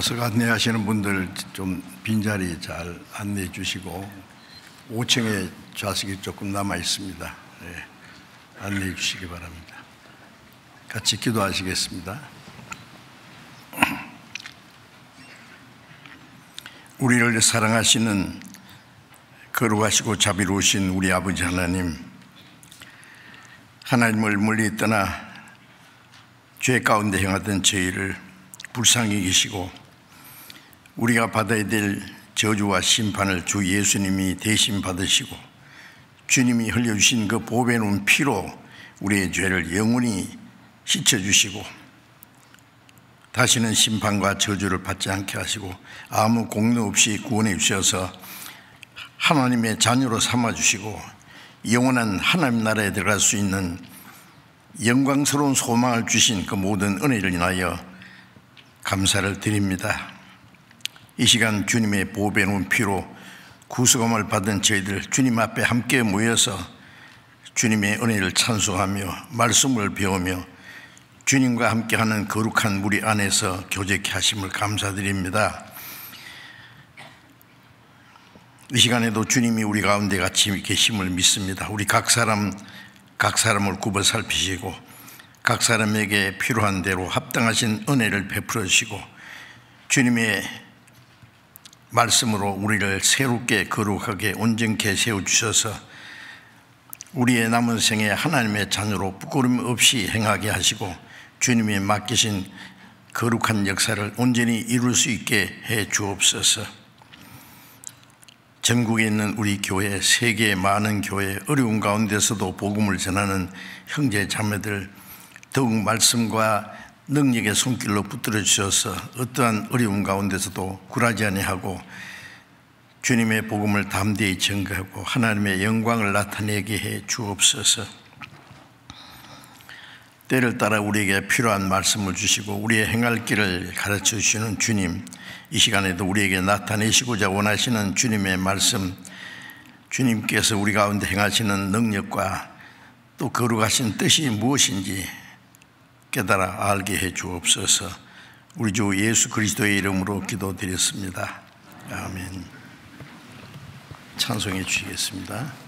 좌석 안내하시는 분들 좀 빈자리 잘 안내해 주시고 5층에 좌석이 조금 남아 있습니다. 네, 안내해 주시기 바랍니다. 같이 기도하시겠습니다. 우리를 사랑하시는 거룩하시고 자비로우신 우리 아버지 하나님, 하나님을 멀리 떠나 죄 가운데 행하던 저희를 불쌍히 계시고 우리가 받아야 될 저주와 심판을 주 예수님이 대신 받으시고 주님이 흘려주신 그 보배로운 피로 우리의 죄를 영원히 씻어주시고 다시는 심판과 저주를 받지 않게 하시고 아무 공로 없이 구원해 주셔서 하나님의 자녀로 삼아주시고 영원한 하나님 나라에 들어갈 수 있는 영광스러운 소망을 주신 그 모든 은혜를 인하여 감사를 드립니다. 이 시간 주님의 보배로운 피로 구속함을 받은 저희들 주님 앞에 함께 모여서 주님의 은혜를 찬송하며 말씀을 배우며 주님과 함께하는 거룩한 무리 안에서 교제케 하심을 감사드립니다. 이 시간에도 주님이 우리 가운데 같이 계심을 믿습니다. 우리 각 사람을 굽어 살피시고 각 사람에게 필요한 대로 합당하신 은혜를 베풀어 주시고 주님의 말씀으로 우리를 새롭게 거룩하게 온전케 세워주셔서 우리의 남은 생에 하나님의 자녀로 부끄러움 없이 행하게 하시고 주님이 맡기신 거룩한 역사를 온전히 이룰 수 있게 해 주옵소서. 전국에 있는 우리 교회, 세계의 많은 교회, 어려운 가운데서도 복음을 전하는 형제 자매들 더욱 말씀과 능력의 손길로 붙들어 주셔서 어떠한 어려운 가운데서도 굴하지 아니하고 주님의 복음을 담대히 전가하고 하나님의 영광을 나타내게 해 주옵소서. 때를 따라 우리에게 필요한 말씀을 주시고 우리의 행할 길을 가르쳐 주시는 주님, 이 시간에도 우리에게 나타내시고자 원하시는 주님의 말씀, 주님께서 우리 가운데 행하시는 능력과 또 거룩하신 뜻이 무엇인지 깨달아 알게 해 주옵소서. 우리 주 예수 그리스도의 이름으로 기도드렸습니다. 아멘. 찬송해 주시겠습니다.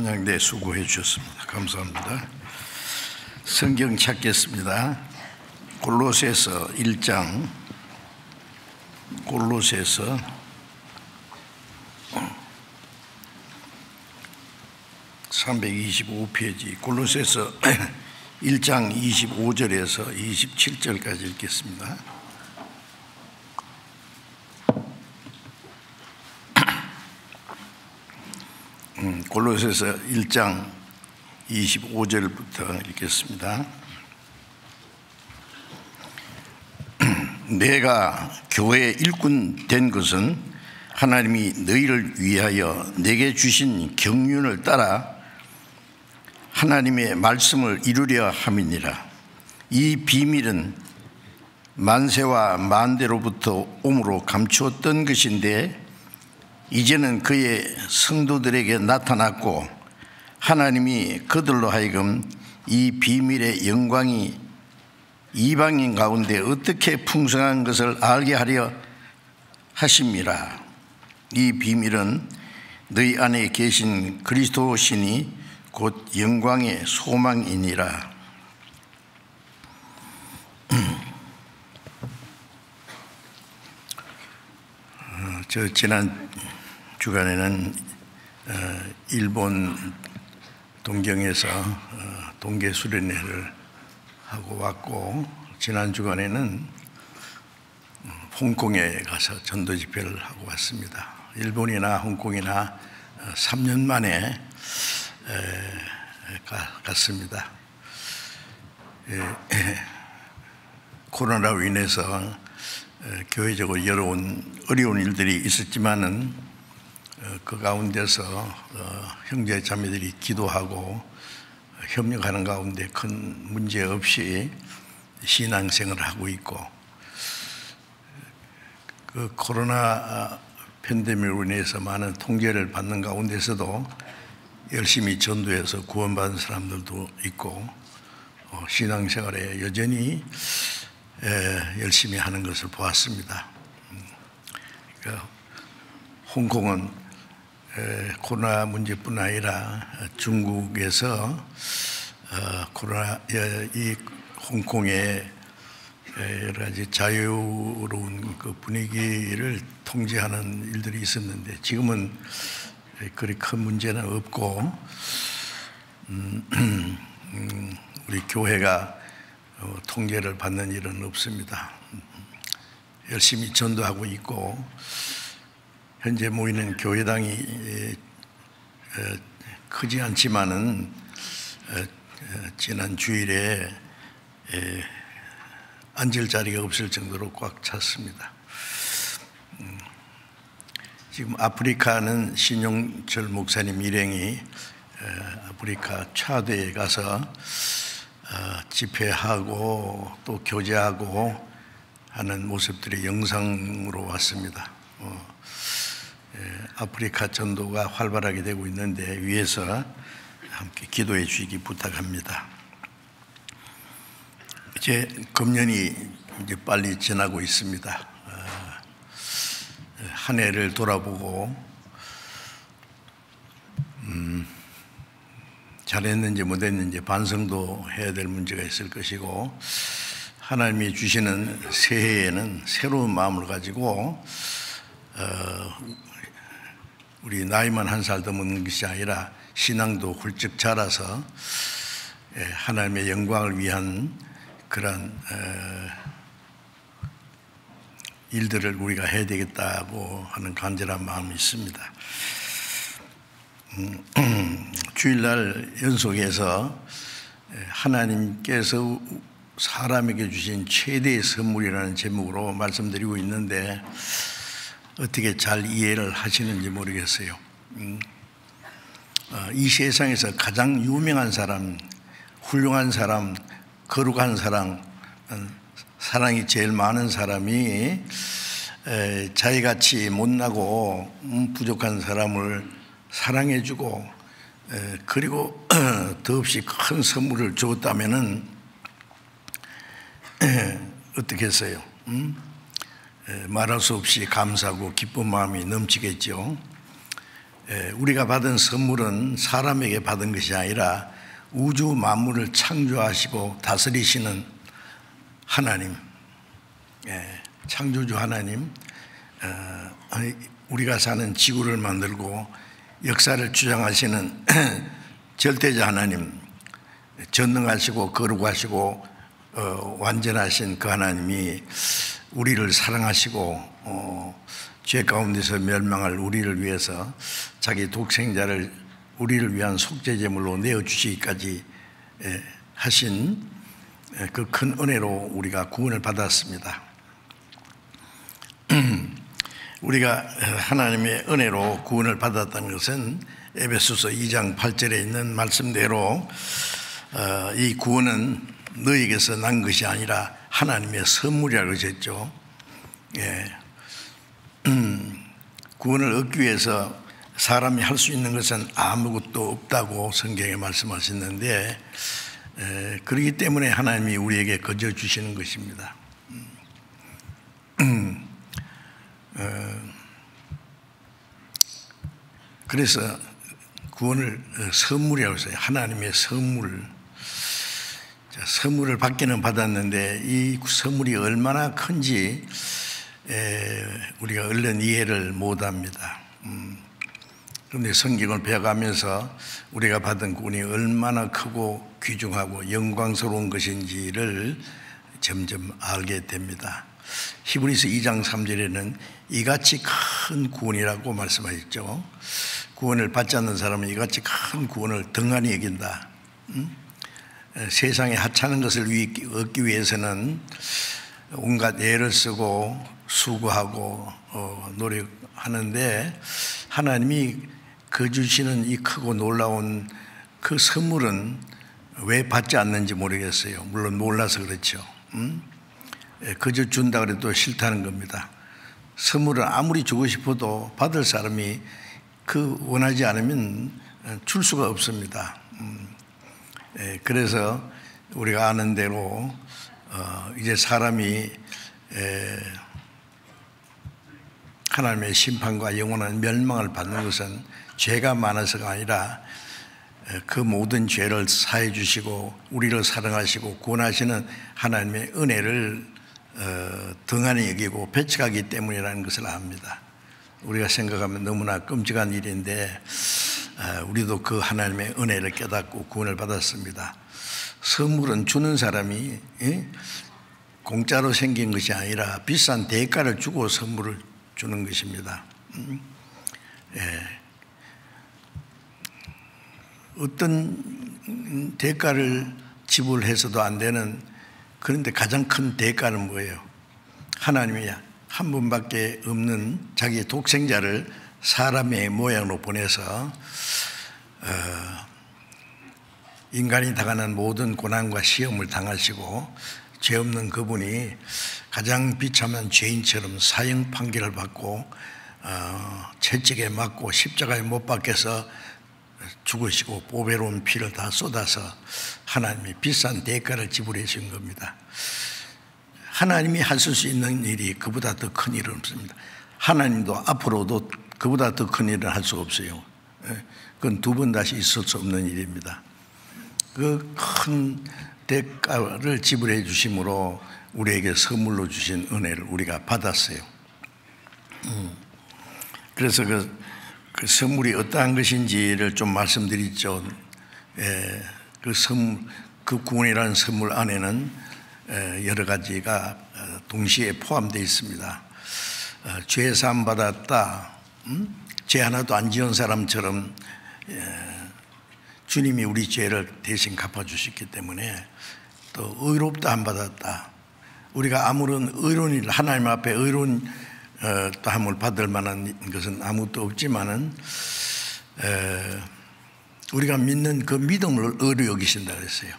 찬양대 수고해 주셨습니다. 감사합니다. 성경 찾겠습니다. 골로새서 1장, 골로새서 325페이지, 골로새서 1장 25절에서 27절까지 읽겠습니다. 골로새서 1장 25절부터 읽겠습니다. 내가 교회의 일꾼 된 것은 하나님이 너희를 위하여 내게 주신 경륜을 따라 하나님의 말씀을 이루려 함이니라. 이 비밀은 만세와 만대로부터 오므로 감추었던 것인데 이제는 그의 성도들에게 나타났고 하나님이 그들로 하여금 이 비밀의 영광이 이방인 가운데 어떻게 풍성한 것을 알게 하려 하심이라. 이 비밀은 너희 안에 계신 그리스도 신이 곧 영광의 소망이니라. 지난 주간에는 일본 동경에서 동계 수련회를 하고 왔고, 지난 주간에는 홍콩에 가서 전도 집회를 하고 왔습니다. 일본이나 홍콩이나 3년 만에 갔습니다. 코로나로 인해서 교회적으로 여러 어려운 일들이 있었지만은 그 가운데서 형제 자매들이 기도하고 협력하는 가운데 큰 문제 없이 신앙생활을 하고 있고, 그 코로나 팬데믹으로 인해서 많은 통제를 받는 가운데서도 열심히 전도해서 구원받은 사람들도 있고 신앙생활에 여전히 열심히 하는 것을 보았습니다. 그러니까 홍콩은 코로나 문제뿐 아니라 중국에서 이 홍콩의 여러 가지 자유로운 그 분위기를 통제하는 일들이 있었는데 지금은 그리 큰 문제는 없고 우리 교회가 통제를 받는 일은 없습니다. 열심히 전도하고 있고 현재 모이는 교회당이 크지 않지만은 지난 주일에 앉을 자리가 없을 정도로 꽉 찼습니다. 지금 아프리카는 신용철 목사님 일행이 아프리카 차드에 가서 집회하고 또 교제하고 하는 모습들이 영상으로 왔습니다. 아프리카 전도가 활발하게 되고 있는데 위에서 함께 기도해 주시기 부탁합니다. 이제 금년이 이제 빨리 지나고 있습니다. 한 해를 돌아보고 잘했는지 못했는지 반성도 해야 될 문제가 있을 것이고, 하나님이 주시는 새해에는 새로운 마음을 가지고 우리 나이만 한 살 더 먹는 것이 아니라 신앙도 훌쩍 자라서 하나님의 영광을 위한 그런 일들을 우리가 해야 되겠다고 하는 간절한 마음이 있습니다. 주일날 연속해서 하나님께서 사람에게 주신 최대의 선물이라는 제목으로 말씀드리고 있는데 어떻게 잘 이해를 하시는지 모르겠어요. 이 세상에서 가장 유명한 사람, 훌륭한 사람, 거룩한 사람, 사랑이 제일 많은 사람이 자기같이 못나고 부족한 사람을 사랑해주고 그리고 더없이 큰 선물을 주었다면은 어떻게 했어요? 말할 수 없이 감사하고 기쁜 마음이 넘치겠죠. 우리가 받은 선물은 사람에게 받은 것이 아니라 우주 만물을 창조하시고 다스리시는 하나님, 창조주 하나님, 우리가 사는 지구를 만들고 역사를 주장하시는 절대자 하나님, 전능하시고 거룩하시고 완전하신 그 하나님이 우리를 사랑하시고 죄 가운데서 멸망할 우리를 위해서 자기 독생자를 우리를 위한 속죄제물로 내어주시기까지 하신 그 큰 은혜로 우리가 구원을 받았습니다. 우리가 하나님의 은혜로 구원을 받았다는 것은 에베소서 2장 8절에 있는 말씀대로 이 구원은 너에게서 난 것이 아니라 하나님의 선물이라고 했죠. 구원을 얻기 위해서 사람이 할 수 있는 것은 아무것도 없다고 성경에 말씀하셨는데, 그렇기 때문에 하나님이 우리에게 거저 주시는 것입니다. 그래서 구원을 선물이라고 했어요. 하나님의 선물. 선물을 받기는 받았는데 이 선물이 얼마나 큰지 우리가 얼른 이해를 못합니다. 그런데 성경을 배워가면서 우리가 받은 구원이 얼마나 크고 귀중하고 영광스러운 것인지를 점점 알게 됩니다. 히브리서 2장 3절에는 이같이 큰 구원이라고 말씀하셨죠. 구원을 받지 않는 사람은 이같이 큰 구원을 등한히 여긴다. 세상에 하찮은 것을 얻기 위해서는 온갖 애를 쓰고 수고하고 노력하는데, 하나님이 그 주시는 이 크고 놀라운 그 선물은 왜 받지 않는지 모르겠어요. 물론 몰라서 그렇죠. 그저 준다 그래도 싫다는 겁니다. 선물을 아무리 주고 싶어도 받을 사람이 그 원하지 않으면 줄 수가 없습니다. 그래서 우리가 아는 대로 이제 사람이 하나님의 심판과 영원한 멸망을 받는 것은 죄가 많아서가 아니라 그 모든 죄를 사해 주시고 우리를 사랑하시고 구원하시는 하나님의 은혜를 등한히 여기고 배척하기 때문이라는 것을 압니다. 우리가 생각하면 너무나 끔찍한 일인데 우리도 그 하나님의 은혜를 깨닫고 구원을 받았습니다. 선물은 주는 사람이 공짜로 생긴 것이 아니라 비싼 대가를 주고 선물을 주는 것입니다. 어떤 대가를 지불해서도 안 되는, 그런데 가장 큰 대가는 뭐예요? 하나님이 한 분밖에 없는 자기 독생자를 사람의 모양으로 보내서 인간이 당하는 모든 고난과 시험을 당하시고 죄 없는 그분이 가장 비참한 죄인처럼 사형 판결을 받고 채찍에 맞고 십자가에 못 박혀서 죽으시고 보배로운 피를 다 쏟아서 하나님이 비싼 대가를 지불해 주신 겁니다. 하나님이 하실 수 있는 일이 그보다 더 큰 일은 없습니다. 하나님도 앞으로도 그보다 더 큰 일은 할 수가 없어요. 그건 두 번 다시 있을 수 없는 일입니다. 그 큰 대가를 지불해 주심으로 우리에게 선물로 주신 은혜를 우리가 받았어요. 그래서 그 선물이 어떠한 것인지를 좀 말씀드리죠. 그 구원이라는 선물 안에는 여러 가지가 동시에 포함되어 있습니다. 죄 사함 받았다. 죄 하나도 안 지은 사람처럼 주님이 우리 죄를 대신 갚아주셨기 때문에 또 의롭다 안 받았다. 우리가 아무런 의로운 일, 하나님 앞에 의로운 함을 받을 만한 것은 아무것도 없지만은 우리가 믿는 그 믿음을 의로 여기신다 그랬어요.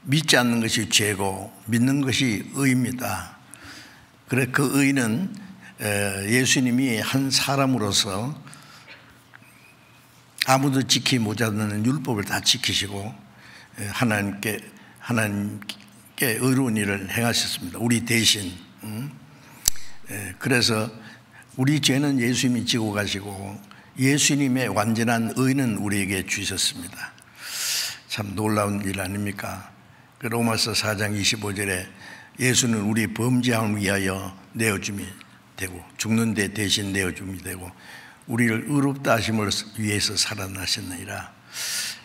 믿지 않는 것이 죄고 믿는 것이 의입니다. 그래 그 의는 예수님이 한 사람으로서 아무도 지키지 못하는 율법을 다 지키시고 하나님께 의로운 일을 행하셨습니다. 우리 대신. 그래서 우리 죄는 예수님이 지고 가시고 예수님의 완전한 의는 우리에게 주셨습니다. 참 놀라운 일 아닙니까? 그 로마서 4장 25절에 예수는 우리 범죄함을 위하여 내어줌이 되고 죽는 데 대신 내어줌이 되고 우리를 의롭다 하심을 위해서 살아나셨느니라.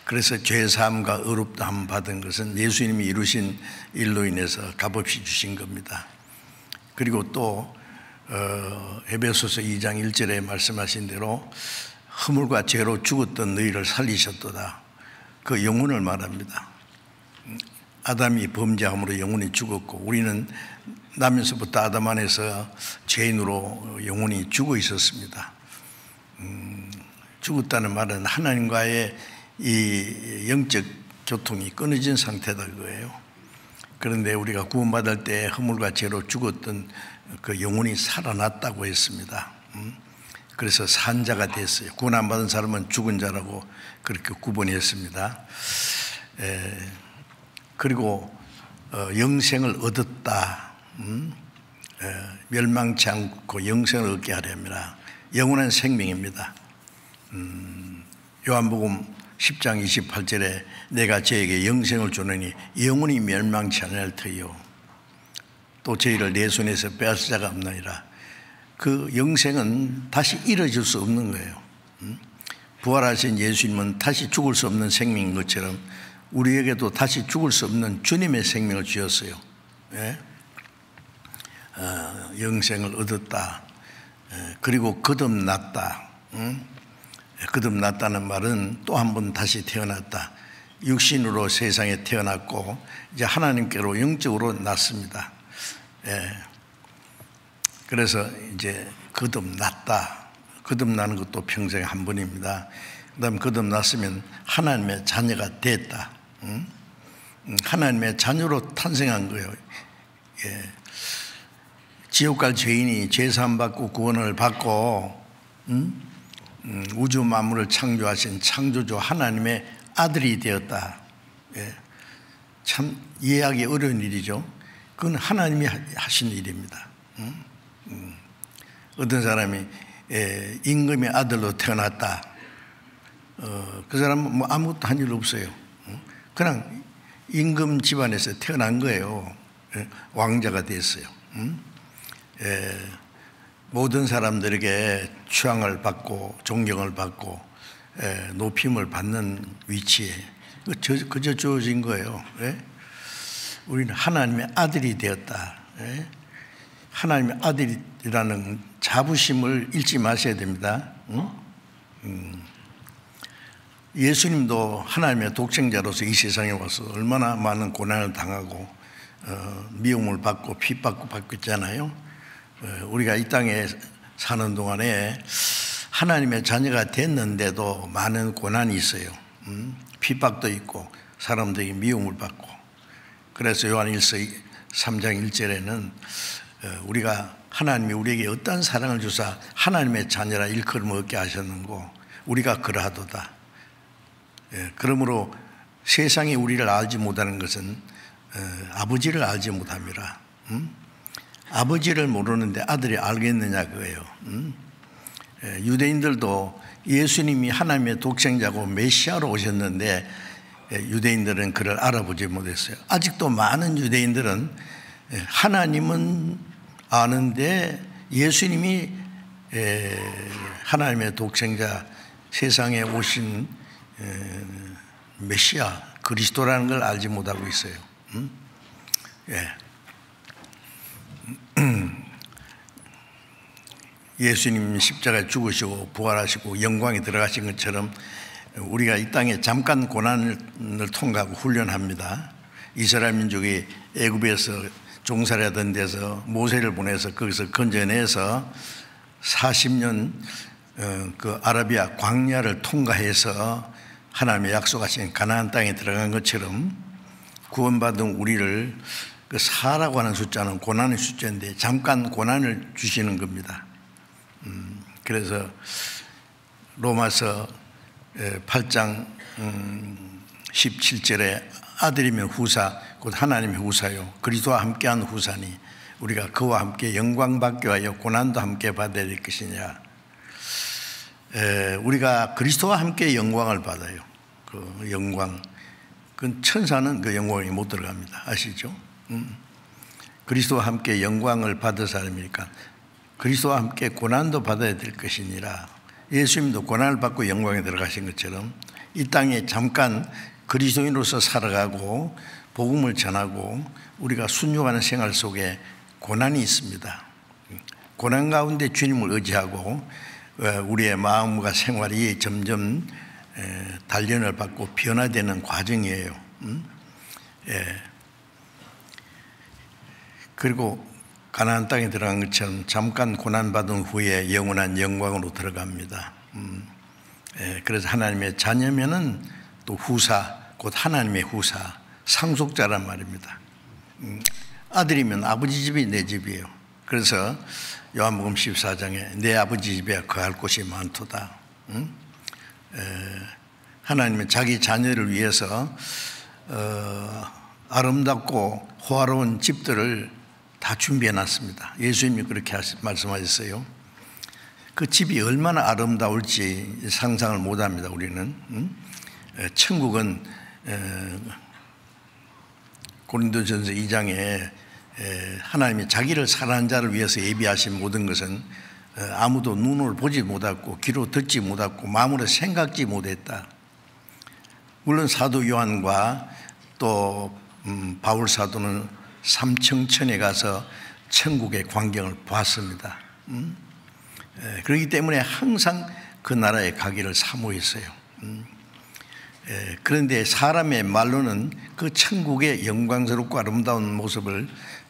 그래서 죄사함과 의롭다함 받은 것은 예수님이 이루신 일로 인해서 값없이 주신 겁니다. 그리고 또 에베소서 2장 1절에 말씀하신 대로 허물과 죄로 죽었던 너희를 살리셨도다. 그 영혼을 말합니다. 아담이 범죄함으로 영혼이 죽었고 우리는 나면서부터 아담 안에서 죄인으로 영혼이 죽어 있었습니다. 죽었다는 말은 하나님과의 이 영적 교통이 끊어진 상태다 그거예요. 그런데 우리가 구원받을 때 허물과 죄로 죽었던 그 영혼이 살아났다고 했습니다. 그래서 산 자가 됐어요. 구원 안 받은 사람은 죽은 자라고 그렇게 구분했습니다. 그리고 영생을 얻었다. 멸망치 않고 영생을 얻게 하렵니다. 영원한 생명입니다. 요한복음 10장 28절에 내가 저에게 영생을 주느니 영원히 멸망치 않을 터이요 또 저희를 내 손에서 빼앗을 자가 없나이라. 그 영생은 다시 이뤄질 수 없는 거예요. 부활하신 예수님은 다시 죽을 수 없는 생명인 것처럼 우리에게도 다시 죽을 수 없는 주님의 생명을 주셨어요. 예? 영생을 얻었다. 그리고 거듭났다. 거듭났다는 말은 또 한 번 다시 태어났다. 육신으로 세상에 태어났고 이제 하나님께로 영적으로 났습니다. 그래서 이제 거듭났다. 거듭나는 것도 평생에 한 번입니다. 그 다음 거듭났으면 하나님의 자녀가 됐다. 하나님의 자녀로 탄생한 거예요. 지옥 갈 죄인이 죄사함 받고 구원을 받고 우주 만물을 창조하신 창조주 하나님의 아들이 되었다. 참 이해하기 어려운 일이죠. 그건 하나님이 하신 일입니다. 어떤 사람이 임금의 아들로 태어났다. 그 사람은 뭐 아무것도 한 일 없어요. 그냥 임금 집안에서 태어난 거예요. 왕자가 됐어요. 모든 사람들에게 추앙을 받고 존경을 받고 높임을 받는 위치에 그저 주어진 거예요. 우리는 하나님의 아들이 되었다. 하나님의 아들이라는 자부심을 잃지 마셔야 됩니다. 예수님도 하나님의 독생자로서 이 세상에 와서 얼마나 많은 고난을 당하고 미움을 받고 핍박을 받고 있잖아요. 우리가 이 땅에 사는 동안에 하나님의 자녀가 됐는데도 많은 고난이 있어요. 핍박도 있고 사람들이 미움을 받고. 그래서 요한일서 3장 1절에는 우리가 하나님이 우리에게 어떤 사랑을 주사 하나님의 자녀라 일컬음 얻게 하셨는고 우리가 그러하도다. 그러므로 세상이 우리를 알지 못하는 것은 아버지를 알지 못함이라. 아버지를 모르는데 아들이 알겠느냐 그거예요. 유대인들도 예수님이 하나님의 독생자고 메시아로 오셨는데 유대인들은 그를 알아보지 못했어요. 아직도 많은 유대인들은 하나님은 아는데 예수님이 하나님의 독생자 세상에 오신 메시아 그리스도라는 걸 알지 못하고 있어요. 예수님이 십자가에 죽으시고 부활하시고 영광에 들어가신 것처럼 우리가 이 땅에 잠깐 고난을 통과하고 훈련합니다. 이스라엘 민족이 애굽에서 종살이하던 데서 모세를 보내서 거기서 건져내서 40년 그 아라비아 광야를 통과해서 하나님의 약속하신 가나안 땅에 들어간 것처럼 구원받은 우리를 그 4라고 하는 숫자는 고난의 숫자인데 잠깐 고난을 주시는 겁니다. 그래서 로마서 8장 17절에 아들이면 후사 곧 하나님의 후사요 그리스도와 함께한 후사니 우리가 그와 함께 영광 받게 하여 고난도 함께 받아야 될 것이냐. 우리가 그리스도와 함께 영광을 받아요. 그 영광, 그 천사는 그 영광에 못 들어갑니다. 아시죠? 그리스도와 함께 영광을 받을 사람이니까 그리스도와 함께 고난도 받아야 될 것이니라. 예수님도 고난을 받고 영광에 들어가신 것처럼 이 땅에 잠깐 그리스도인으로서 살아가고 복음을 전하고 우리가 순종하는 생활 속에 고난이 있습니다. 고난 가운데 주님을 의지하고 우리의 마음과 생활이 점점 단련을 받고 변화되는 과정이에요. 그리고 가나안 땅에 들어간 것처럼 잠깐 고난받은 후에 영원한 영광으로 들어갑니다. 그래서 하나님의 자녀면은 또 후사, 곧 하나님의 후사, 상속자란 말입니다. 아들이면 아버지 집이 내 집이에요. 그래서 요한복음 14장에 내 아버지 집에 거할 곳이 많도다. 하나님은 자기 자녀를 위해서 아름답고 호화로운 집들을 다 준비해 놨습니다. 예수님이 그렇게 말씀하셨어요. 그 집이 얼마나 아름다울지 상상을 못합니다. 우리는. 천국은 고린도전서 2장에 하나님이 자기를 사랑하는 자를 위해서 예비하신 모든 것은 아무도 눈으로 보지 못했고 귀로 듣지 못했고 마음으로 생각지 못했다. 물론 사도 요한과 또 바울 사도는 삼청천에 가서 천국의 광경을 봤습니다. 그렇기 때문에 항상 그 나라에 가기를 사모했어요. 그런데 사람의 말로는 그 천국의 영광스럽고 아름다운 모습을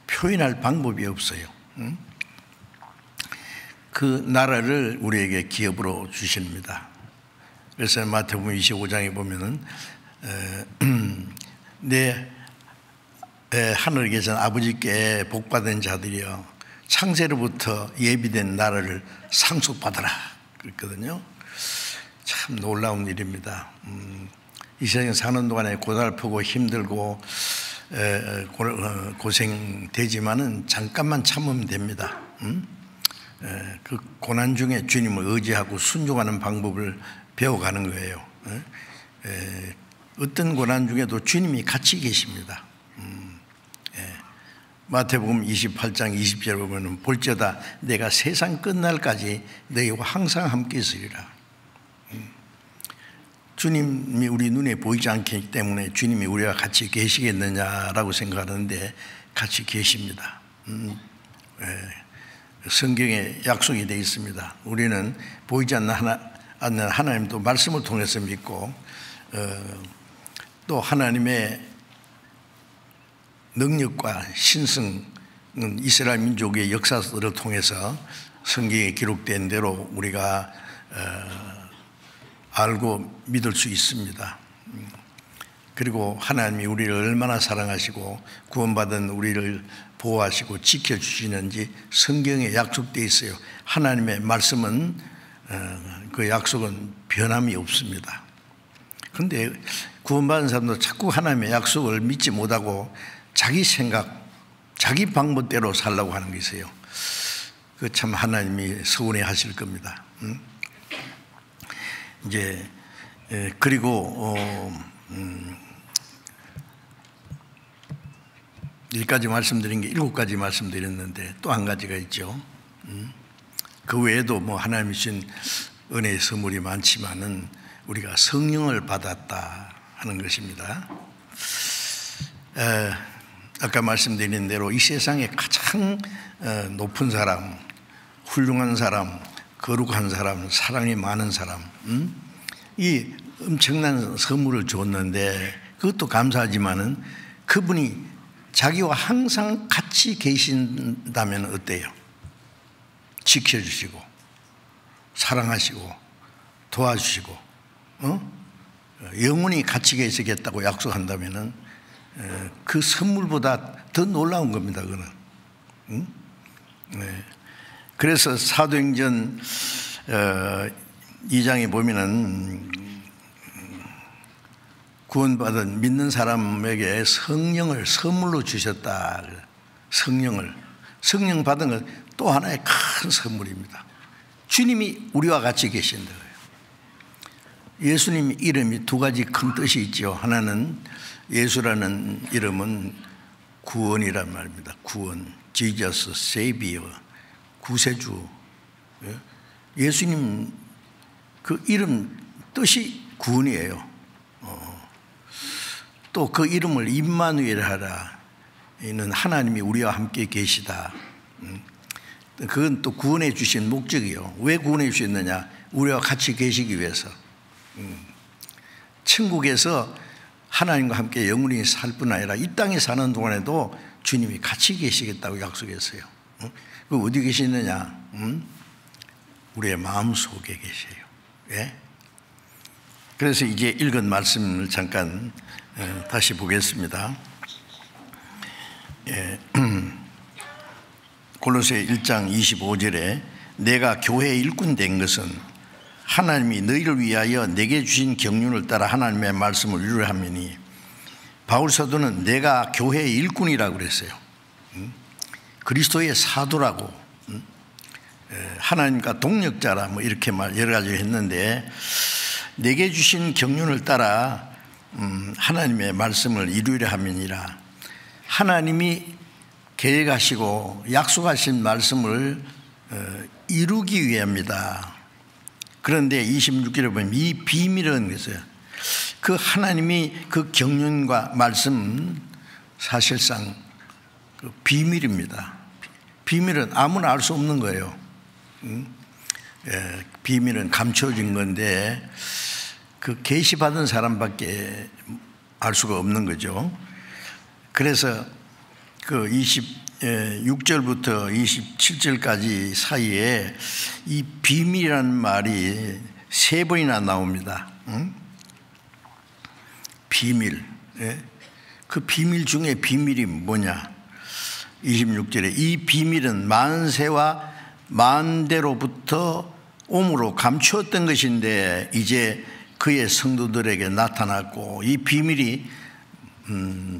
표현할 방법이 없어요. 그 나라를 우리에게 기업으로 주십니다. 그래서 마태복음 25장에 보면은 내 하늘에 계신 아버지께 복받은 자들이여 창세로부터 예비된 나라를 상속받아라 그랬거든요. 참 놀라운 일입니다. 이 세상에 사는 동안에 고달프고 힘들고 고생되지만은 잠깐만 참으면 됩니다. 그 고난 중에 주님을 의지하고 순종하는 방법을 배워가는 거예요. 어떤 고난 중에도 주님이 같이 계십니다. 마태복음 28장 20절에 보면 볼지어다 내가 세상 끝날까지 너희와 항상 함께 있으리라. 주님이 우리 눈에 보이지 않기 때문에 주님이 우리와 같이 계시겠느냐라고 생각하는데 같이 계십니다. 성경에 약속이 되어 있습니다. 우리는 보이지 않는 하나님도 말씀을 통해서 믿고 또 하나님의 능력과 신성은 이스라엘 민족의 역사를 통해서 성경에 기록된 대로 우리가 알고 믿을 수 있습니다. 그리고 하나님이 우리를 얼마나 사랑하시고 구원받은 우리를 보호하시고 지켜주시는지 성경에 약속되어 있어요. 하나님의 말씀은 그 약속은 변함이 없습니다. 그런데 구원받은 사람도 자꾸 하나님의 약속을 믿지 못하고 자기 생각, 자기 방법대로 살라고 하는 게 있어요. 그 참 하나님이 서운해 하실 겁니다. 이제 그리고 여기까지 말씀드린 게 7가지 말씀드렸는데 또 한 가지가 있죠. 그 외에도 뭐 하나님이 주신 은혜의 선물이 많지만은 우리가 성령을 받았다 하는 것입니다. 아까 말씀드린 대로 이 세상에 가장 높은 사람, 훌륭한 사람, 거룩한 사람, 사랑이 많은 사람, 이 엄청난 선물을 줬는데 그것도 감사하지만은 그분이 자기와 항상 같이 계신다면 어때요? 지켜주시고 사랑하시고 도와주시고 영원히 같이 계시겠다고 약속한다면은 그 선물보다 더 놀라운 겁니다. 그거는. 네. 그래서 사도행전 2장에 보면은 구원받은 믿는 사람에게 성령을 선물로 주셨다. 성령 받은 건 또 하나의 큰 선물입니다. 주님이 우리와 같이 계신다. 예수님 이름이 두 가지 큰 뜻이 있죠. 하나는 예수라는 이름은 구원이란 말입니다. 구원, Jesus, Savior, 구세주. 예수님 그 이름 뜻이 구원이에요. 또 그 이름을 임마누엘 하라. 이는 하나님이 우리와 함께 계시다. 그건 또 구원해 주신 목적이요. 왜 구원해 주셨느냐? 우리와 같이 계시기 위해서. 천국에서 하나님과 함께 영원히 살 뿐 아니라 이 땅에 사는 동안에도 주님이 같이 계시겠다고 약속했어요. 그 어디 계시느냐? 우리의 마음속에 계세요. 예? 그래서 이제 읽은 말씀을 잠깐 다시 보겠습니다. 예. 골로새 1장 25절에 내가 교회의 일꾼 된 것은 하나님이 너희를 위하여 내게 주신 경륜을 따라 하나님의 말씀을 이루려 함이니, 바울 사도는 내가 교회의 일꾼이라고 그랬어요. 그리스도의 사도라고, 하나님과 동력자라 뭐 이렇게 여러 가지 했는데, 내게 주신 경륜을 따라 하나님의 말씀을 이루려 함이니라. 하나님이 계획하시고 약속하신 말씀을 이루기 위함이다. 그런데 26절에 보면 이 비밀은 그랬어요. 그 하나님이 그 경륜과 말씀 사실상 그 비밀입니다. 비밀은 아무나 알 수 없는 거예요. 비밀은 감춰진 건데 그 계시받은 사람밖에 알 수가 없는 거죠. 그래서 그 26절부터 27절까지 사이에 이 비밀이라는 말이 3번이나 나옵니다. 비밀. 그 비밀 중에 비밀이 뭐냐? 26절에 이 비밀은 만세와 만대로부터 오므로 감추었던 것인데 이제 그의 성도들에게 나타났고, 이 비밀이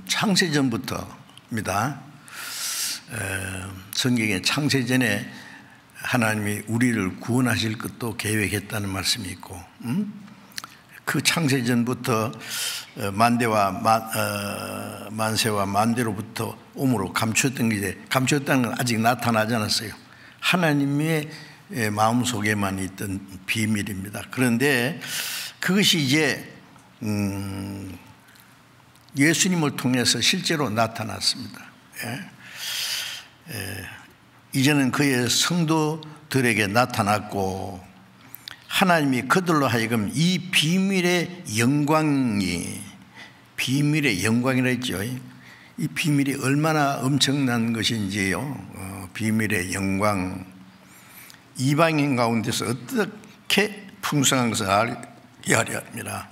창세전부터입니다. 성경에 창세전에 하나님이 우리를 구원하실 것도 계획했다는 말씀이 있고, 그 창세전부터 만세와 만대로부터 오므로 감추었던 게, 감추었다는 건 아직 나타나지 않았어요. 하나님의 마음속에만 있던 비밀입니다. 그런데 그것이 이제 예수님을 통해서 실제로 나타났습니다. 이제는 그의 성도들에게 나타났고, 하나님이 그들로 하여금 이 비밀의 영광이라 했죠. 이 비밀이 얼마나 엄청난 것인지요. 비밀의 영광, 이방인 가운데서 어떻게 풍성한 것을 알게 하려 합니다.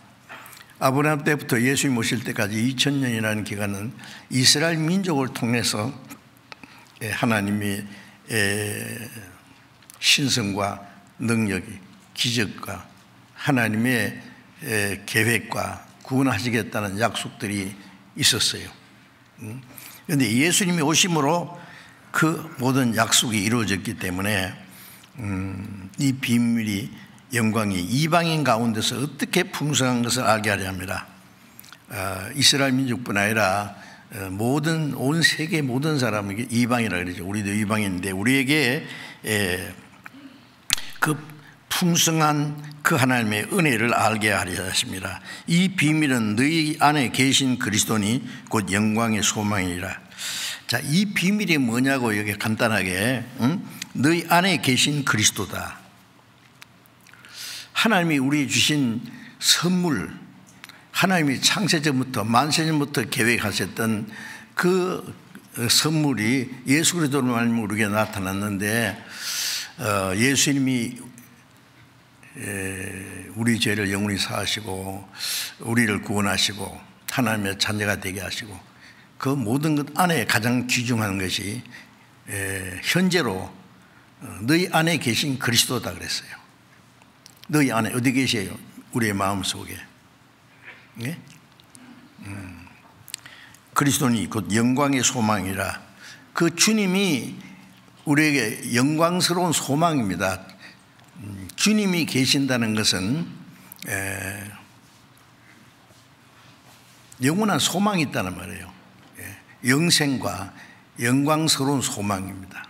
아브라함 때부터 예수님 오실 때까지 2000년이라는 기간은 이스라엘 민족을 통해서 하나님이 신성과 능력이, 기적과 하나님의 계획과 구원하시겠다는 약속들이 있었어요. 그런데 예수님이 오심으로 그 모든 약속이 이루어졌기 때문에 이 비밀이, 영광이 이방인 가운데서 어떻게 풍성한 것을 알게 하려 합니다. 이스라엘 민족뿐 아니라 온 세계 모든 사람에게 이방이라 그러죠. 우리도 이방인인데 우리에게 그 풍성한 그 하나님의 은혜를 알게 하려 하십니다. 이 비밀은 너희 안에 계신 그리스도니 곧 영광의 소망이라. 자, 이 비밀이 뭐냐고 여기 간단하게, 너희 안에 계신 그리스도다. 하나님이 우리 주신 선물, 하나님이 창세전부터 만세전부터 계획하셨던 그 선물이 예수 그리스도로 말미암아 우리에게 나타났는데, 예수님이 우리 죄를 영원히 사하시고 우리를 구원하시고 하나님의 자녀가 되게 하시고, 그 모든 것 안에 가장 귀중한 것이 현재로 너희 안에 계신 그리스도다 그랬어요. 너희 안에 어디 계세요? 우리의 마음속에. 예? 그리스도니 곧 영광의 소망이라. 그 주님이 우리에게 영광스러운 소망입니다. 주님이 계신다는 것은 영원한 소망이 있다는 말이에요. 영생과 영광스러운 소망입니다.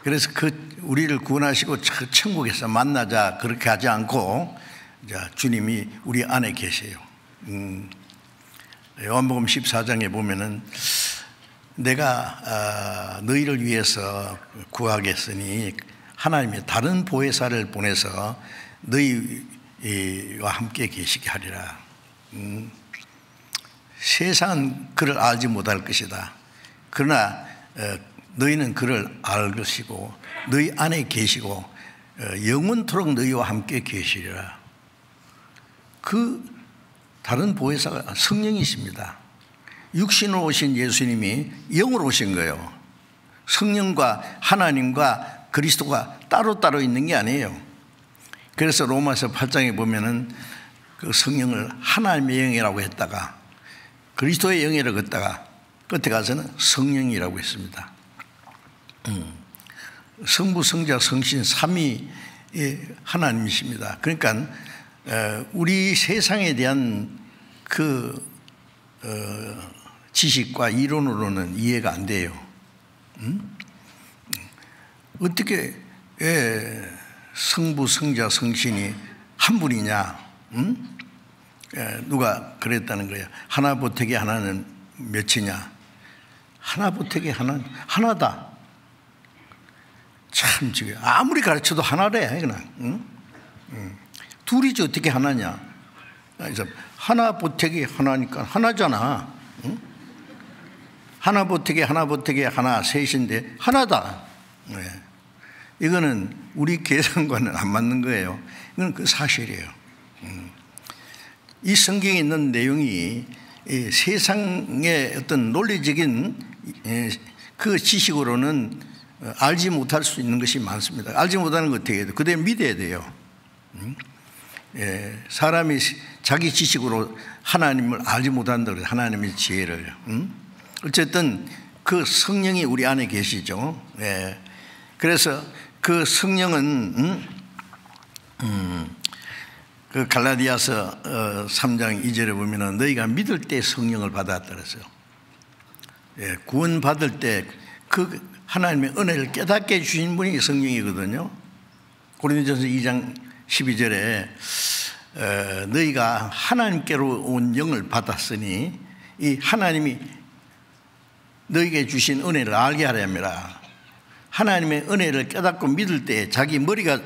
그래서 우리를 구원하시고 천국에서 만나자 그렇게 하지 않고 주님이 우리 안에 계세요. 요한복음 14장에 보면은 내가 너희를 위해서 구하겠으니 하나님이 다른 보혜사를 보내서 너희와 함께 계시게 하리라. 세상은 그를 알지 못할 것이다. 그러나 너희는 그를 알 것이고 너희 안에 계시고 영원토록 너희와 함께 계시리라. 그 다른 보혜사가 성령이십니다. 육신으로 오신 예수님이 영으로 오신 거예요. 성령과 하나님과 그리스도가 따로따로 있는 게 아니에요. 그래서 로마서 8장에 보면은 그 성령을 하나님의 영이라고 했다가 그리스도의 영이라고 했다가 끝에 가서는 성령이라고 했습니다. 성부, 성자, 성신 삼위 하나님이십니다. 그러니까 우리 세상에 대한 그 지식과 이론으로는 이해가 안 돼요. 어떻게 성부, 성자, 성신이 한 분이냐? 누가 그랬다는 거예요. 하나 보태기 하나는 몇이냐? 하나 보태기 하나다. 참 지금 아무리 가르쳐도 하나래 그냥. 둘이지 어떻게 하나냐? 그래서 하나 보태기 하나니까 하나잖아. 하나 보태기 하나 셋인데 하나다. 이거는 우리 계산과는 안 맞는 거예요. 이건 그 사실이에요. 이 성경에 있는 내용이 세상의 어떤 논리적인 그 지식으로는 알지 못할 수 있는 것이 많습니다. 알지 못하는 거 어떻게 해야 돼요? 그대로 믿어야 돼요. 사람이 자기 지식으로 하나님을 알지 못한다 그래서 하나님의 지혜를. 어쨌든 그 성령이 우리 안에 계시죠. 그래서 그 성령은 그 갈라디아서 3장 2절에 보면은 너희가 믿을 때 성령을 받았다 그랬어요. 구원 받을 때 그 하나님의 은혜를 깨닫게 해주신 분이 성령이거든요. 고린도전서 2장 12절에 너희가 하나님께로 온 영을 받았으니 이 하나님이 너희에게 주신 은혜를 알게 하려니라. 하나님의 은혜를 깨닫고 믿을 때 자기 머리가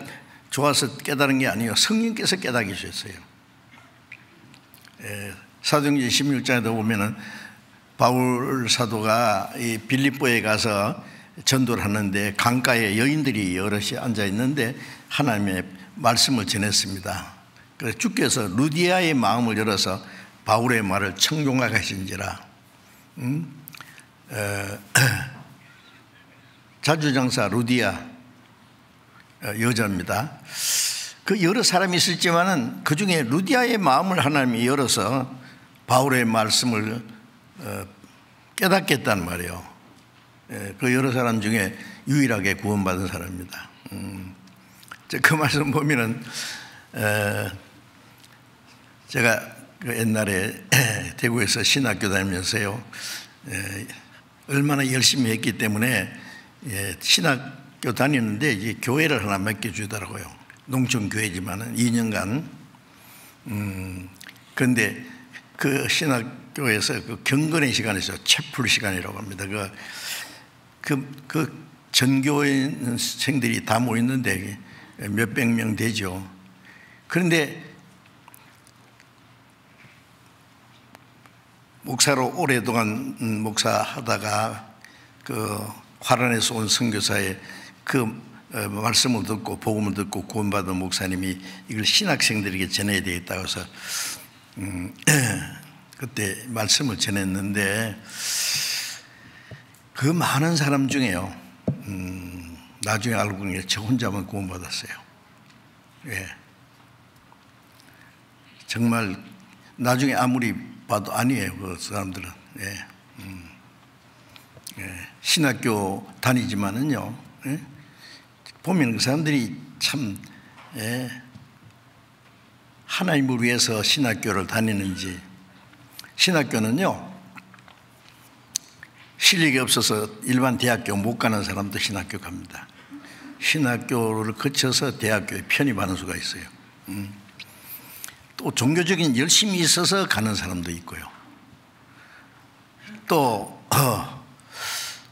좋아서 깨달은 게 아니에요. 성령께서 깨닫게 하셨어요. 사도행전 16장에도 보면은 바울 사도가 이 빌립보에 가서 전도를 하는데 강가에 여인들이 여럿이 앉아 있는데 하나님의 말씀을 전했습니다. 그래서 주께서 루디아의 마음을 열어서 바울의 말을 청종하게 하신지라. 자주장사 루디아 여자입니다. 그 여러 사람이 있었지만은 그 중에 루디아의 마음을 하나님이 열어서 바울의 말씀을 깨닫게 했단 말이에요. 그 여러 사람 중에 유일하게 구원받은 사람입니다. 그 말씀 보면은 제가 그 옛날에 대구에서 신학교 다니면서요 얼마나 열심히 했기 때문에 신학교 다니는데 이제 교회를 하나 맡겨주더라고요. 농촌교회지만은 2년간. 그런데 그 신학교에서 그 경건의 시간에서 채플 시간이라고 합니다. 그 전교생들이 다 모였는데 몇백 명 되죠. 그런데 목사로 오랫동안 목사하다가 그 화란에서 온 선교사의 그 말씀을 듣고 복음을 듣고 구원받은 목사님이 이걸 신학생들에게 전해야 되겠다고 해서 그때 말씀을 전했는데 그 많은 사람 중에요 나중에 알고 보니 저 혼자만 구원받았어요. 정말 나중에 아무리 봐도 아니에요 그 사람들은. 신학교 다니지만은요 보면 그 사람들이 참 하나님을 위해서 신학교를 다니는지. 신학교는요, 실력이 없어서 일반 대학교 못 가는 사람도 신학교 갑니다. 신학교를 거쳐서 대학교에 편입하는 수가 있어요. 또 종교적인 열심이 있어서 가는 사람도 있고요. 또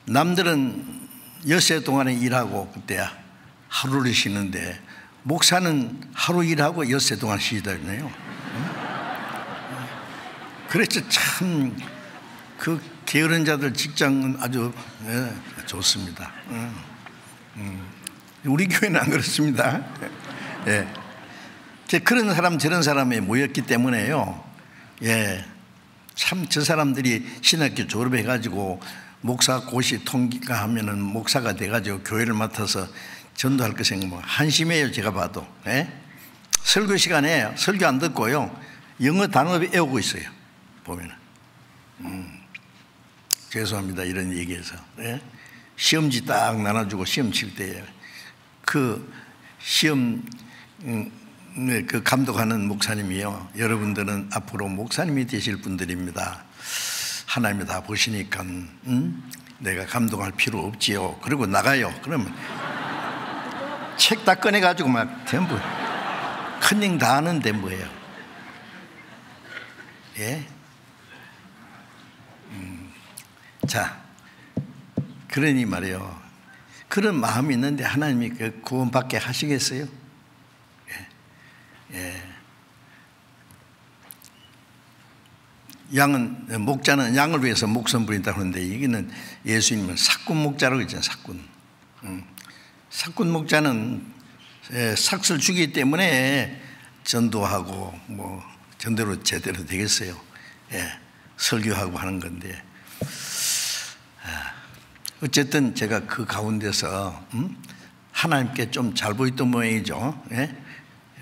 남들은 엿새 동안에 일하고 그때 하루를 쉬는데 목사는 하루 일하고 엿새 동안 쉬다네요. 그래서 참 그 게으른 자들 직장은 아주 좋습니다. 우리 교회는 안 그렇습니다. 예. 그런 사람 저런 사람에 모였기 때문에요. 예. 참 저 사람들이 신학교 졸업해가지고 목사 고시 통과하면은 목사가 돼가지고 교회를 맡아서 전도할 거 생각하면 한심해요. 제가 봐도. 예? 설교 시간에 설교 안 듣고요, 영어 단어 외우고 있어요. 보면은. 죄송합니다. 이런 얘기해서. 예? 시험지 딱 나눠주고 시험 칠 때 그 시험 그 감독하는 목사님이요, 여러분들은 앞으로 목사님이 되실 분들입니다. 하나님이 다 보시니까 내가 감독할 필요 없지요. 그리고 나가요. 그러면 책 다 꺼내가지고 막 전부 컨닝 다 하는데 뭐예요. 예? 자, 그러니 말이요, 그런 마음이 있는데 하나님이 그 구원받게 하시겠어요? 예. 예. 양은, 목자는 양을 위해서 목숨 부린다고 하는데, 여기는 예수님은 삭군 목자라고 했잖아요. 삭군. 삭군 목자는 삭슬 주기 때문에 전도하고 뭐 전대로 제대로 되겠어요. 예. 설교하고 하는 건데, 어쨌든 제가 그 가운데서 하나님께 좀 잘 보였던 모양이죠. 예?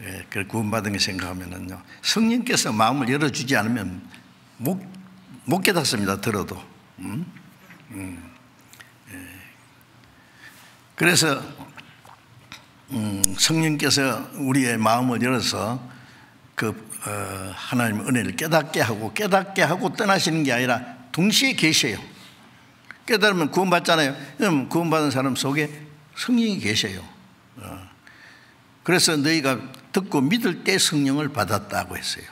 예, 그 구원받은 게 생각하면은요, 성령께서 마음을 열어주지 않으면 못 깨닫습니다. 들어도. 예. 그래서 성령께서 우리의 마음을 열어서 하나님의 은혜를 깨닫게 하고 떠나시는 게 아니라 동시에 계셔요. 깨달으면 구원받잖아요. 그럼 구원받은 사람 속에 성령이 계셔요. 그래서 너희가 듣고 믿을 때 성령을 받았다고 했어요.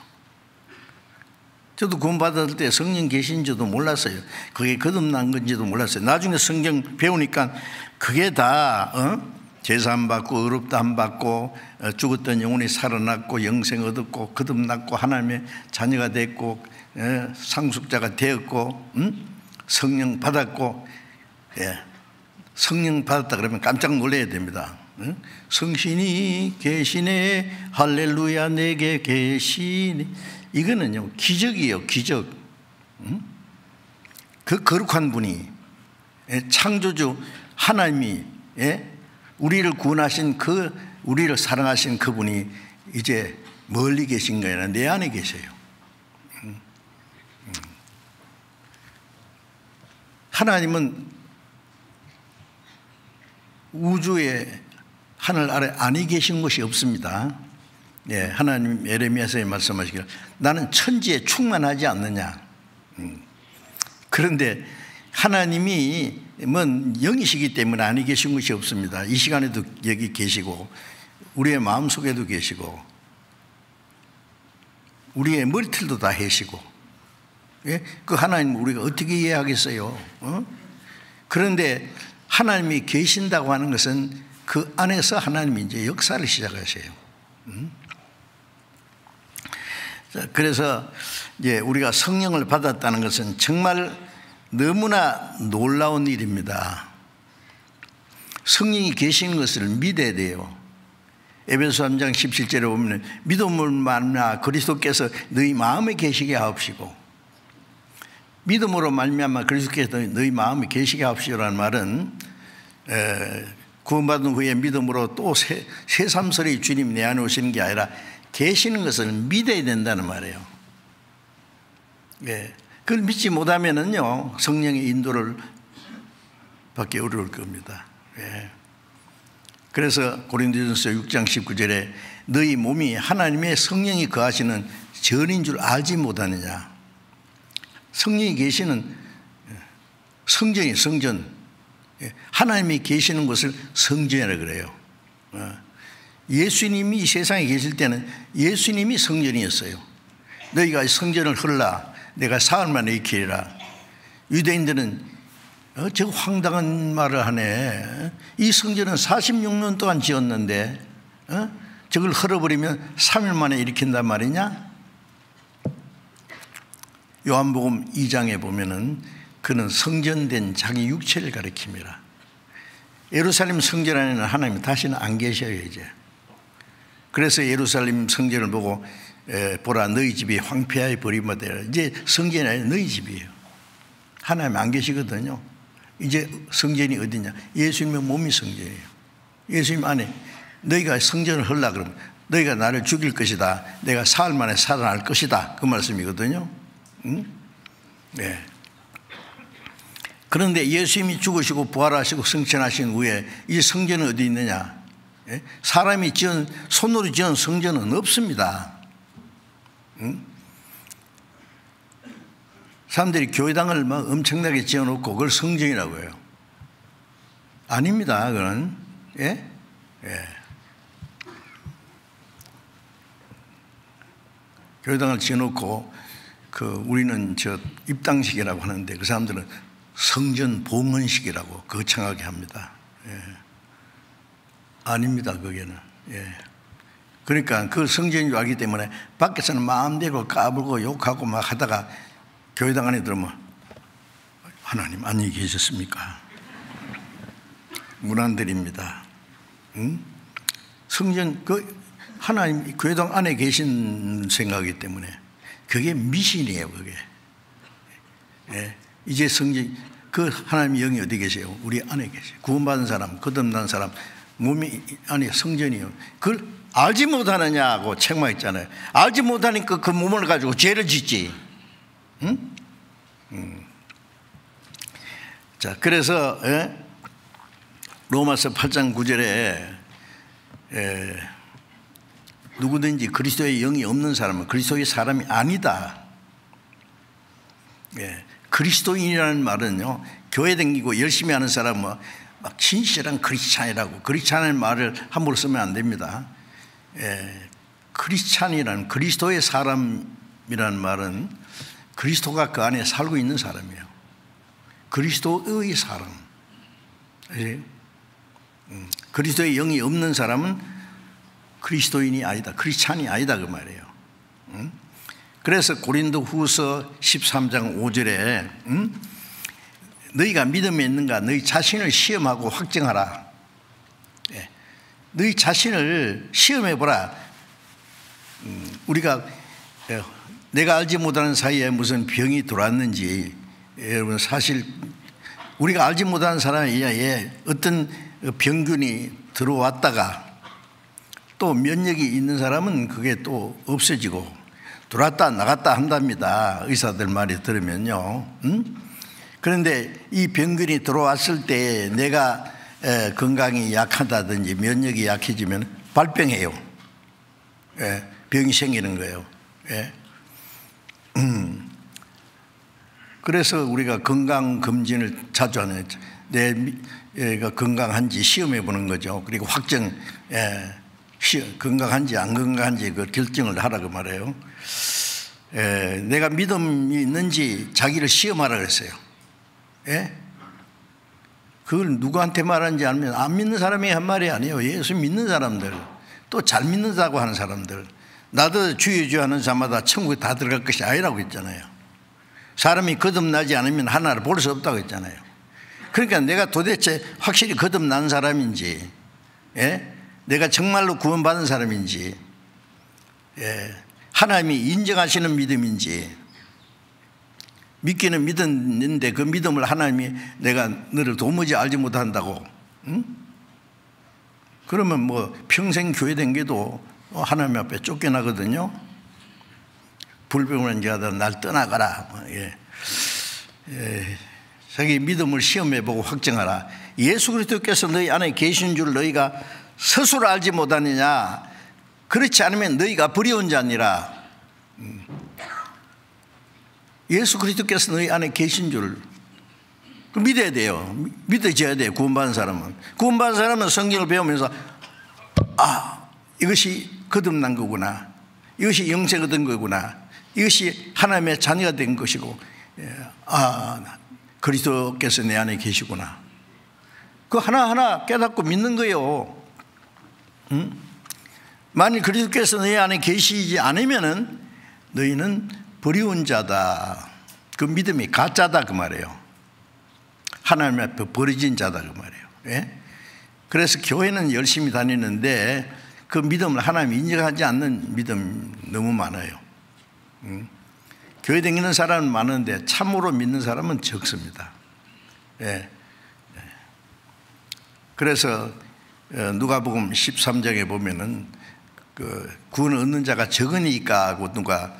저도 구원받을 때 성령 계신지도 몰랐어요. 그게 거듭난 건지도 몰랐어요. 나중에 성경 배우니까 그게 다 제사함 받고 의롭다함 받고 죽었던 영혼이 살아났고 영생 얻었고 거듭났고 하나님의 자녀가 됐고 상속자가 되었고 성령 받았고. 예. 성령 받았다 그러면 깜짝 놀라야 됩니다. 성신이 계시네, 할렐루야 내게 계시네. 이거는요 기적이에요. 기적. 그 거룩한 분이, 창조주 하나님이, 우리를 구원하신 우리를 사랑하신 그분이 이제 멀리 계신 게 아니라 내 안에 계셔요. 하나님은 우주의 하늘 아래 안에 계신 것이 없습니다. 예, 하나님 예레미야서에 말씀하시기를 나는 천지에 충만하지 않느냐. 그런데 하나님이 영이시기 때문에 안에 계신 것이 없습니다. 이 시간에도 여기 계시고 우리의 마음속에도 계시고 우리의 머리털도 다 해시고. 예? 그 하나님을 우리가 어떻게 이해하겠어요? 그런데 하나님이 계신다고 하는 것은 그 안에서 하나님이 이제 역사를 시작하셔요. 그래서 이제 우리가 성령을 받았다는 것은 정말 너무나 놀라운 일입니다. 성령이 계신 것을 믿어야 돼요. 에베소 3장 17절에 보면 믿음을 말미암아 그리스도께서 너희 마음에 계시게 하옵시고, 믿음으로 말미암아 그리스도께서 너희 마음에 계시게 하옵시오라는 말은 구원받은 후에 믿음으로 또 새삼스레 주님 내 안에 오시는 게 아니라 계시는 것을 믿어야 된다는 말이에요. 예. 그걸 믿지 못하면은요 성령의 인도를 받기 어려울 겁니다. 예. 그래서 고린도전서 6장 19절에 너희 몸이 하나님의 성령이 거하시는 전인 줄 알지 못하느냐. 성령이 계시는 성전이 성전, 하나님이 계시는 곳을 성전이라 그래요. 예수님이 이 세상에 계실 때는 예수님이 성전이었어요. 너희가 성전을 헐라 내가 사흘 만에 일으키리라. 유대인들은 저 황당한 말을 하네. 이 성전은 46년 동안 지었는데 저걸 헐어버리면 3일 만에 일으킨단 말이냐? 요한복음 2장에 보면은 그는 성전된 자기 육체를 가리킵니다. 예루살렘 성전 안에는 하나님이 다시는 안 계셔요 이제. 그래서 예루살렘 성전을 보고 보라 너희 집이 황폐하여 버림받으라. 이제 성전이 아니라 너희 집이에요. 하나님 안 계시거든요. 이제 성전이 어디냐? 예수님의 몸이 성전이에요. 예수님 안에 너희가 성전을 헐라 그러면 너희가 나를 죽일 것이다. 내가 사흘 만에 살아날 것이다. 그 말씀이거든요. 응? 네. 그런데 예수님이 죽으시고 부활하시고 승천하신 후에 이 성전은 어디 있느냐? 사람이 지은 손으로 지은 성전은 없습니다. 응? 사람들이 교회당을 막 엄청나게 지어놓고 그걸 성전이라고 해요. 아닙니다. 그건 예? 예. 교회당을 지어놓고 우리는 저 입당식이라고 하는데 그 사람들은 성전 봉헌식이라고 거창하게 합니다. 예. 아닙니다. 거기는. 예. 그러니까 그 성전이 왔기 때문에 밖에서는 마음대로 까불고 욕하고 막 하다가 교회당 안에 들어오면 하나님 안녕히 계셨습니까? 문안드립니다. 응? 성전 하나님 교회당 안에 계신 생각이기 때문에 그게 미신이에요. 그게. 예. 이제 성전 하나님의 영이 어디 계세요? 우리 안에 계세요. 구원받은 사람, 거듭난 사람 몸이 안에 성전이요. 그걸 알지 못하느냐고 책망했잖아요. 알지 못하니까 그 몸을 가지고 죄를 짓지. 응? 자, 그래서 로마서 8장 9절에 누구든지 그리스도의 영이 없는 사람은 그리스도의 사람이 아니다. 예. 그리스도인이라는 말은요, 교회 다니고 열심히 하는 사람은 막 진실한 크리스찬이라고, 크리스찬의 말을 함부로 쓰면 안 됩니다. 크리스찬이라는, 그리스도의 사람이라는 말은 그리스도가 그 안에 살고 있는 사람이에요. 그리스도의 사람. 그리스도의 영이 없는 사람은 그리스도인이 아니다, 크리스찬이 아니다 그 말이에요. 그래서 고린도후서 13장 5절에 너희가 믿음에 있는가 너희 자신을 시험하고 확증하라. 너희 자신을 시험해보라. 우리가 내가 알지 못하는 사이에 무슨 병이 들어왔는지, 여러분 사실 우리가 알지 못하는 사람에 어떤 병균이 들어왔다가 또 면역이 있는 사람은 그게 또 없어지고 들어왔다 나갔다 한답니다. 의사들 말이 들으면요. 그런데 이 병균이 들어왔을 때 내가 건강이 약하다든지 면역이 약해지면 발병해요. 병이 생기는 거예요. 그래서 우리가 건강검진을 자주 하는, 내가 건강한지 시험해 보는 거죠. 그리고 건강한지 안 건강한지 그 결정을 하라고 말해요. 내가 믿음이 있는지 자기를 시험하라 그랬어요. 그걸 누구한테 말하는지 알면, 안 믿는 사람이 한 말이 아니에요. 예수 믿는 사람들, 또 잘 믿는다고 하는 사람들, 나도 주여 하는 자마다 천국에 다 들어갈 것이 아니라고 했잖아요. 사람이 거듭나지 않으면 하나를 볼 수 없다고 했잖아요. 그러니까 내가 도대체 확실히 거듭난 사람인지, 내가 정말로 구원받은 사람인지, 하나님이 인정하시는 믿음인지, 믿기는 믿었는데 그 믿음을 하나님이 내가 너를 도무지 알지 못한다고, 그러면 뭐 평생 교회 댕겨도 하나님 앞에 쫓겨나거든요. 불평하는 자들 날 떠나가라. 자기 믿음을 시험해보고 확정하라. 예수 그리스도께서 너희 안에 계신 줄 너희가 스스로 알지 못하느냐. 그렇지 않으면 너희가 버려온 자니라. 예수 그리스도께서 너희 안에 계신 줄 믿어야 돼요. 믿어져야 돼요. 구원받은 사람은. 구원받은 사람은 성경을 배우면서 이것이 거듭난 거구나, 이것이 영생 얻은 거구나, 이것이 하나님의 자녀가 된 것이고, 그리스도께서 내 안에 계시구나, 그 하나하나 깨닫고 믿는 거예요. 만일 그리스도께서 너희 안에 계시지 않으면은 너희는 버리운 자다. 그 믿음이 가짜다 그 말이에요. 하나님 앞에 버려진 자다 그 말이에요. 예? 그래서 교회는 열심히 다니는데 그 믿음을 하나님이 인정하지 않는 믿음 너무 많아요. 교회 다니는 사람은 많은데 참으로 믿는 사람은 적습니다. 예. 그래서 누가복음 13장에 보면은 그 구원을 얻는 자가 적으니까 하고 누가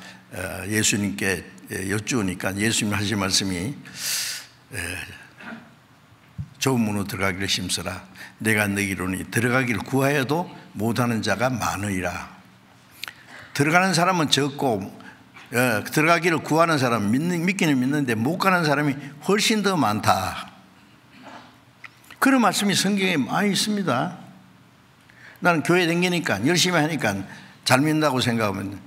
예수님께 여쭈으니까 예수님 하신 말씀이 좁은 문으로 들어가기를 힘쓰라. 내가 너희로니 들어가기를 구하여도 못하는 자가 많으리라. 들어가는 사람은 적고 들어가기를 구하는 사람, 믿기는 믿는데 못 가는 사람이 훨씬 더 많다. 그런 말씀이 성경에 많이 있습니다. 나는 교회 다니니까 열심히 하니까 잘 믿는다고 생각하면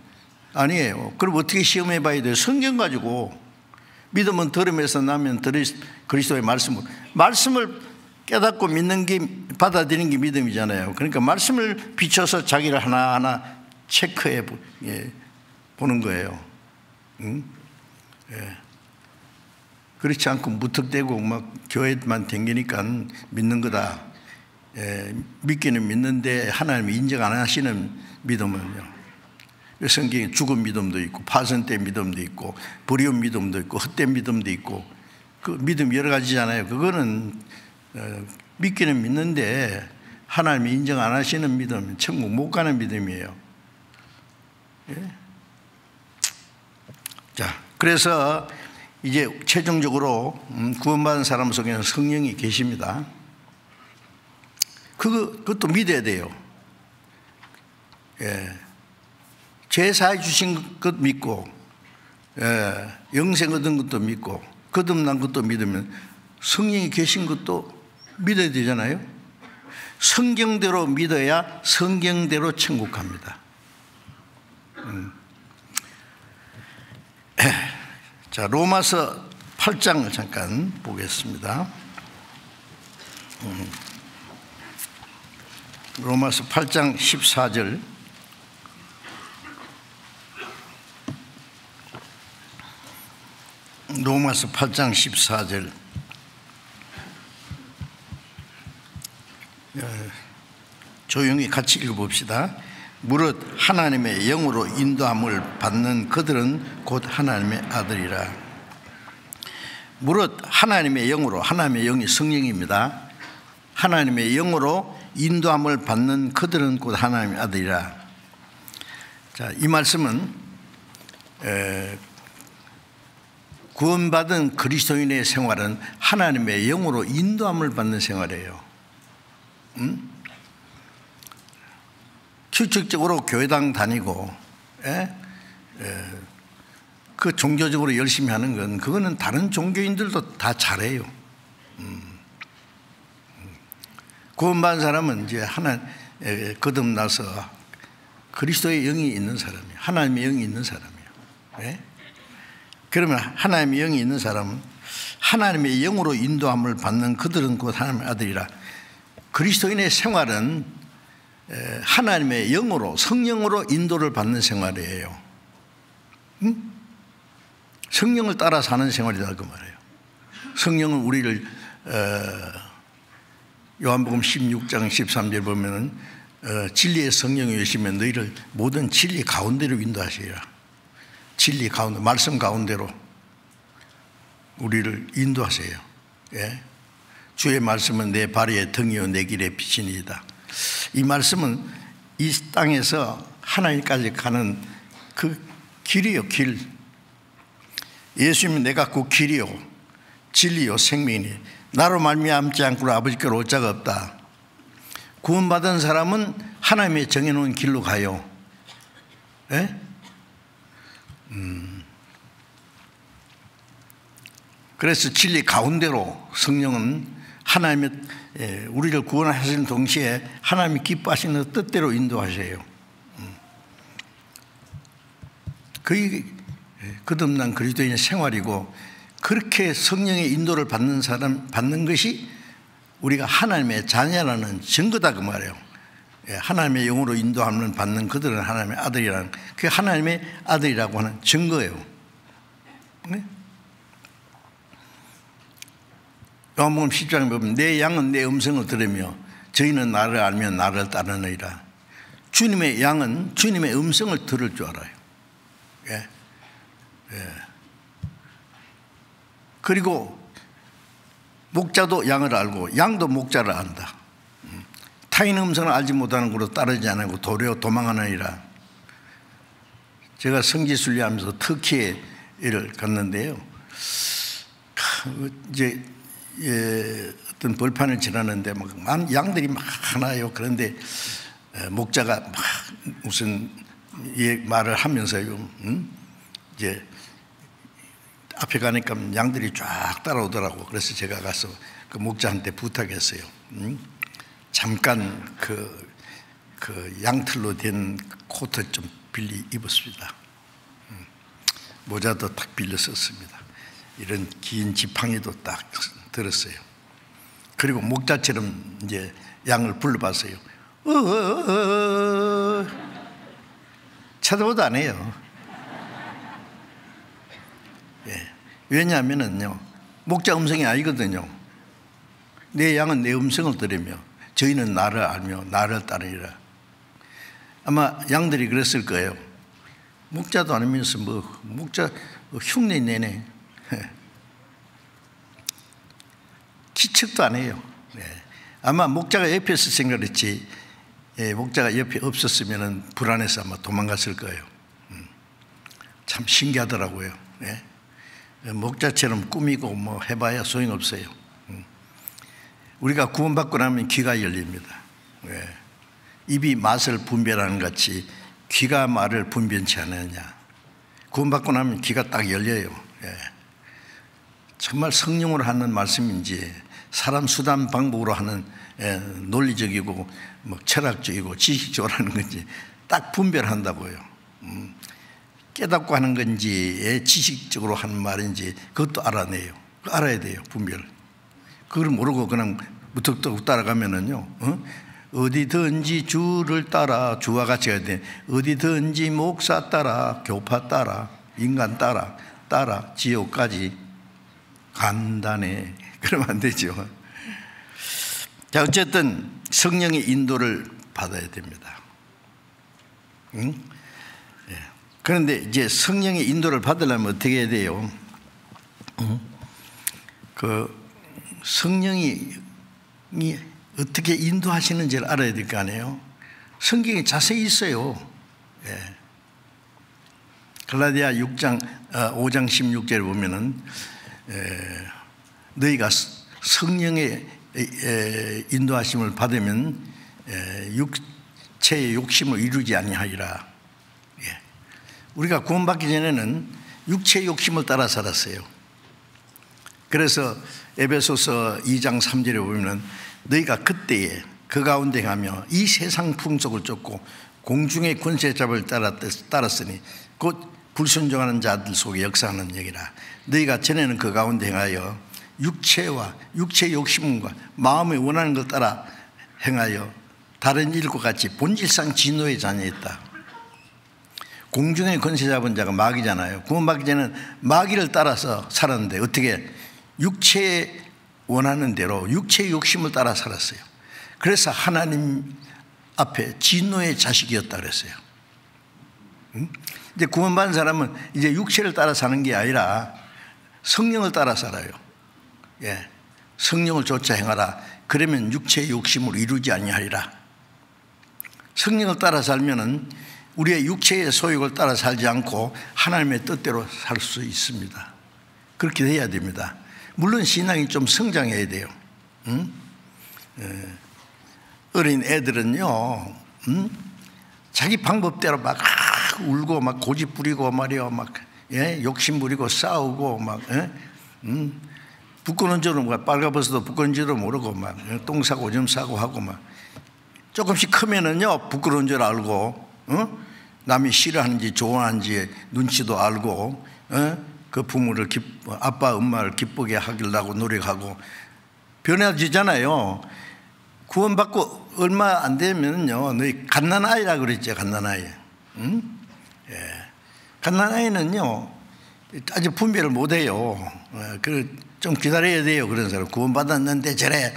아니에요. 그럼 어떻게 시험해 봐야 돼요? 성경 가지고. 믿음은 들음에서 나면 그리스도의 말씀을 깨닫고 믿는 게, 받아들이는 게 믿음이잖아요. 그러니까 말씀을 비춰서 자기를 하나하나 체크해 보는 거예요. 예. 그렇지 않고 무턱대고 막 교회만 댕기니까 믿는 거다. 믿기는 믿는데 하나님이 인정 안 하시는 믿음은요, 성경에 죽은 믿음도 있고 파선된 믿음도 있고 버리운 믿음도 있고 헛된 믿음도 있고 그 믿음 여러 가지잖아요. 그거는 믿기는 믿는데 하나님이 인정 안 하시는 믿음, 천국 못 가는 믿음이에요. 예? 자, 그래서 이제 최종적으로 구원받은 사람 속에는 성령이 계십니다. 그것도 믿어야 돼요. 예. 제사해 주신 것 믿고, 영생 얻은 것도 믿고, 거듭난 것도 믿으면 성령이 계신 것도 믿어야 되잖아요. 성경대로 믿어야 성경대로 천국 갑니다. 자, 로마서 8장을 잠깐 보겠습니다. 로마서 8장 14절. 로마서 8장 14절. 조용히 같이 읽어봅시다. 무릇 하나님의 영으로 인도함을 받는 그들은 곧 하나님의 아들이라. 무릇 하나님의 영으로, 하나님의 영이 성령입니다. 하나님의 영으로 인도함을 받는 그들은 곧 하나님의 아들이라. 자, 이 말씀은 구원받은 그리스도인의 생활은 하나님의 영으로 인도함을 받는 생활이에요. 규칙적으로 교회당 다니고 그 종교적으로 열심히 하는 건, 그거는 다른 종교인들도 다 잘해요. 구원받은 사람은 이제 거듭나서 그리스도의 영이 있는 사람이에요. 하나님의 영이 있는 사람이에요. 그러면 하나님의 영이 있는 사람은 하나님의 영으로 인도함을 받는 그들은 곧 하나님의 아들이라. 그리스도인의 생활은 하나님의 영으로, 성령으로 인도를 받는 생활이에요. 성령을 따라 사는 생활이다 그 말이에요. 성령은 우리를 요한복음 16장 13절 보면은 진리의 성령이 오시면 너희를 모든 진리 가운데로 인도하시리라. 진리 가운데, 말씀 가운데로 우리를 인도하세요. 예? 주의 말씀은 내 발의 등이요 내 길의 빛이니이다. 이 말씀은 이 땅에서 하나님까지 가는 그 길이요, 길. 예수님은 내가 그 길이요 진리요 생명이니 나로 말미암지 않고는 아버지께로 올 자가 없다. 구원받은 사람은 하나님의 정해놓은 길로 가요. 예? 그래서 진리 가운데로 성령은 하나님의 우리를 구원하시는 동시에 하나님이 기뻐하시는 뜻대로 인도하셔요. 그게 거듭난 그리스도인의 생활이고, 그렇게 성령의 인도를 받는 것이 우리가 하나님의 자녀라는 증거다 그 말이에요. 하나님의 영으로 인도함을 받는 그들은 하나님의 아들이라는, 그게 하나님의 아들이라고 하는 증거예요. 요한복음 10장에 보면 내 양은 내 음성을 들으며 저희는 나를 알며 나를 따르느니라. 주님의 양은 주님의 음성을 들을 줄 알아요. 예. 예. 그리고 목자도 양을 알고 양도 목자를 안다. 타인 음성을 알지 못하는 것으로 따르지 않고 도리어 도망하느니라. 제가 성지순례하면서 터키에를 갔는데요. 이제 어떤 벌판을 지나는데 막 양들이 막 많아요. 그런데 목자가 막 무슨 말을 하면서요, 이제 앞에 가니까 양들이 쫙 따라오더라고. 그래서 제가 가서 그 목자한테 부탁했어요. 잠깐 그 양털로 된 코트 좀 빌리 입었습니다. 모자도 딱 빌려 썼습니다. 이런 긴 지팡이도 딱 들었어요. 그리고 목자처럼 이제 양을 불러봤어요. 쳐다보도 안 해요. 예. 왜냐하면은요, 목자 음성이 아니거든요. 내 양은 내 음성을 들으며 저희는 나를 알며 나를 따르리라. 아마 양들이 그랬을 거예요. 목자도 아니면서 목자 흉내 내네. 기척도 안 해요. 아마 목자가 옆에 있었으니까 그렇지, 목자가 옆에 없었으면 불안해서 아마 도망갔을 거예요. 참 신기하더라고요. 목자처럼 꾸미고 뭐 해봐야 소용없어요. 우리가 구원받고 나면 귀가 열립니다. 입이 맛을 분별하는 같이 귀가 말을 분변치 않느냐. 구원받고 나면 귀가 딱 열려요. 정말 성령으로 하는 말씀인지 사람 수단 방법으로 하는 논리적이고 뭐 철학적이고 지식적으로 하는 건지 딱 분별한다고요. 깨닫고 하는 건지 지식적으로 하는 말인지 그것도 알아내요. 알아야 돼요. 분별. 그걸 모르고 그냥 무턱대고 따라가면은요, 어디든지 주를 따라, 주와 같이 해야 돼. 어디든지 목사 따라, 교파 따라, 인간 따라 지옥까지 간다네. 그러면 안 되죠. 자, 어쨌든 성령의 인도를 받아야 됩니다. 그런데 이제 성령의 인도를 받으려면 어떻게 해야 돼요? 그 성령이 어떻게 인도하시는지를 알아야 될 거 아니에요. 성경에 자세히 있어요. 갈라디아 5장 16절에 보면은 너희가 성령의 인도하심을 받으면 육체의 욕심을 이루지 아니하리라. 우리가 구원받기 전에는 육체의 욕심을 따라 살았어요. 그래서 에베소서 2장 3절에 보면 너희가 그때에 그 가운데 가며 이 세상 풍속을 쫓고 공중의 권세 잡을 따랐으니 곧 불순종하는 자들 속에 역사하는 얘기라. 너희가 전에는 그 가운데 행하여 육체와 육체의 욕심과 마음의 원하는 것 따라 행하여 다른 일과 같이 본질상 진노의 자녀였다. 공중의 권세 잡은 자가 마귀잖아요. 구원받기 전에는 마귀를 따라서 살았는데 어떻게 육체에 원하는 대로 육체의 욕심을 따라 살았어요. 그래서 하나님 앞에 진노의 자식이었다 그랬어요. 이제 구원받은 사람은 이제 육체를 따라 사는 게 아니라 성령을 따라 살아요. 성령을 쫓아 행하라. 그러면 육체의 욕심을 이루지 아니하리라. 성령을 따라 살면은 우리의 육체의 소욕을 따라 살지 않고 하나님의 뜻대로 살 수 있습니다. 그렇게 해야 됩니다. 물론 신앙이 좀 성장해야 돼요. 어린 애들은요, 자기 방법대로 막 울고 막 고집 부리고 말이야, 막 욕심 부리고 싸우고 막 부끄러운 줄은 빨가벗어도 부끄러운 줄도 모르고 막 똥 싸고 오줌 싸고 하고 막 조금씩 크면은요 부끄러운 줄 알고 남이 싫어하는지 좋아하는지 눈치도 알고 그 부모를 아빠 엄마를 기쁘게 하려고 노력하고 변해지잖아요. 구원받고 얼마 안 되면요 너희 갓난아이라 그랬죠. 갓난아이. 갓난아이는요 아직 분별을 못해요. 좀 기다려야 돼요. 그런 사람 구원받았는데 저래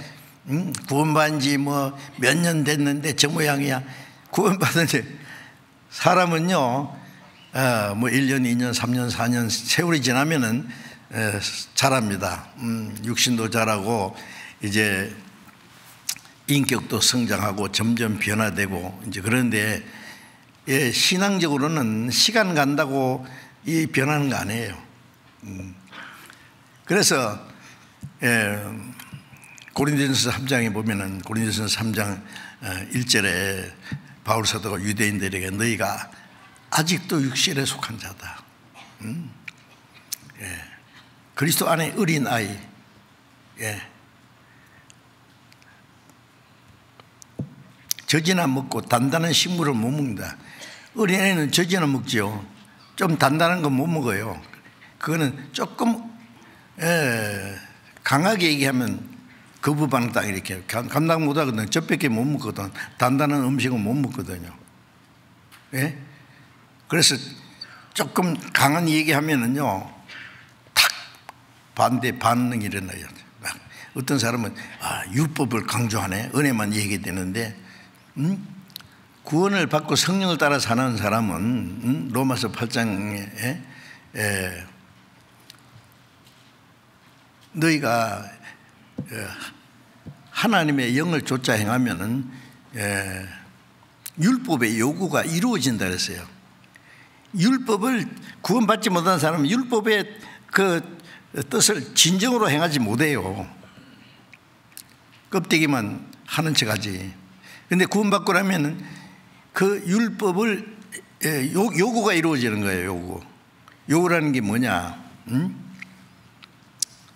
구원받은 지 뭐 몇 년 됐는데 저 모양이야. 구원받은 지 사람은요 뭐 1년 2년 3년 4년 세월이 지나면은 자랍니다. 육신도 자라고 이제 인격도 성장하고 점점 변화되고 이제 그런데 신앙적으로는 시간 간다고 이 변하는 거 아니에요. 그래서 고린도전서 3장에 보면은 고린도전서 3장 1절에 바울 사도가 유대인들에게 너희가 아직도 육신에 속한 자다. 그리스도 안에 어린 아이. 젖이나 먹고 단단한 식물을 못 먹는다. 어린애는 젖이나 먹죠. 좀 단단한 건 못 먹어요. 그거는 조금 강하게 얘기하면 거부반응 이렇게 감당 못 하거든. 젖밖에 못 먹거든. 단단한 음식은 못 먹거든요. 그래서 조금 강한 얘기하면은요 탁 반대 반응이 일어나요. 어떤 사람은 율법을 강조하네. 은혜만 얘기되는데 구원을 받고 성령을 따라 사는 사람은 로마서 8장에 너희가 하나님의 영을 좇아 행하면은 율법의 요구가 이루어진다 그랬어요. 율법을 구원받지 못한 사람은 율법의 그 뜻을 진정으로 행하지 못해요. 껍데기만 하는 척하지. 근데 구원받고 나면은 그 율법을 요구가 이루어지는 거예요. 요구라는 게 뭐냐?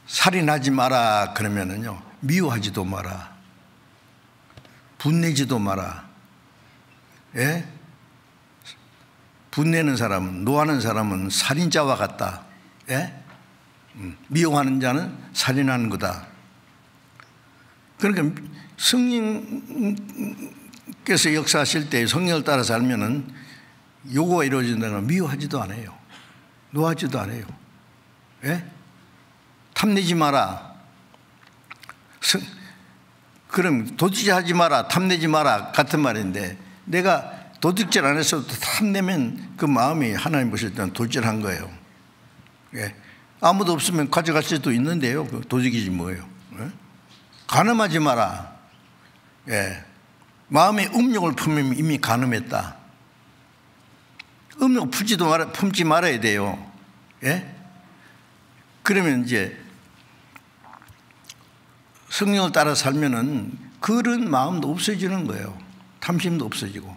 살인하지 마라 그러면은요 미워하지도 마라, 분내지도 마라. 분내는 사람은, 노하는 사람은 살인자와 같다. 미워하는 자는 살인하는 거다. 그러니까 성령께서 역사하실 때 성령을 따라 살면은 요구가 이루어진다는 건 미워하지도 않아요. 노하지도 않아요. 탐내지 마라. 그럼 도둑질하지 마라, 탐내지 마라 같은 말인데 내가 도둑질 안 했어도 탐내면 그 마음이 하나님 보실 때는 도둑질한 거예요. 아무도 없으면 가져갈 수도 있는데요. 그 도둑이지 뭐예요. 간음하지 마라. 마음에 음욕을 품으면 이미 간음했다. 음욕 품지 말아야 돼요. 그러면 이제 성령을 따라 살면은 그런 마음도 없어지는 거예요. 탐심도 없어지고.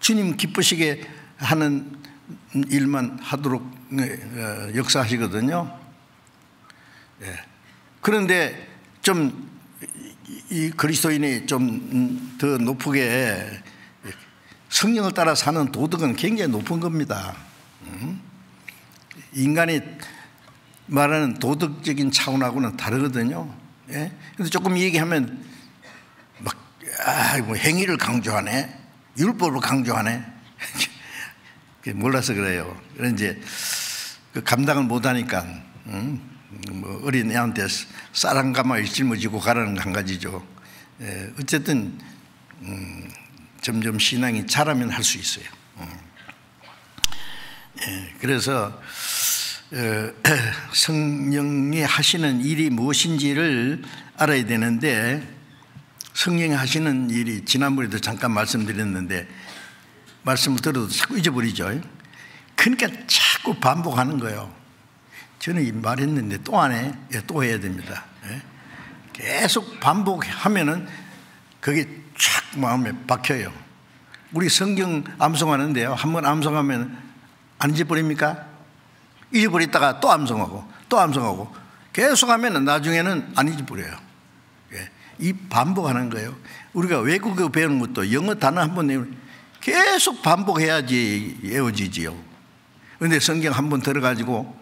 주님 기쁘시게 하는 일만 하도록 역사하시거든요. 그런데 좀 이 그리스도인이 좀 더 높게 성령을 따라 사는 도덕은 굉장히 높은 겁니다. 인간이 말하는 도덕적인 차원하고는 다르거든요. 그래서 조금 얘기하면 막 뭐 행위를 강조하네, 율법을 강조하네. 몰라서 그래요. 그런 이제 그 감당을 못하니까 뭐 어린 애한테 쌀 한 가마를 짊어지고 가라는 거 한 가지죠. 어쨌든 점점 신앙이 자라면 할 수 있어요. 그래서 성령이 하시는 일이 무엇인지를 알아야 되는데, 성령이 하시는 일이 지난번에도 잠깐 말씀드렸는데 말씀을 들어도 자꾸 잊어버리죠. 그러니까 자꾸 반복하는 거예요. 저는 말했는데 또 안 해. 또 해야 됩니다. 계속 반복하면은 그게 쫙 마음에 박혀요. 우리 성경 암송하는데요, 한번 암송하면 안 잊어버립니까? 잊어버렸다가 또 암송하고 또 암송하고 계속 하면 나중에는 안 잊어버려요. 이 반복하는 거예요. 우리가 외국어 배우는 것도 영어 단어 한 번 내면 계속 반복해야지 외워지지요. 그런데 성경 한 번 들어가지고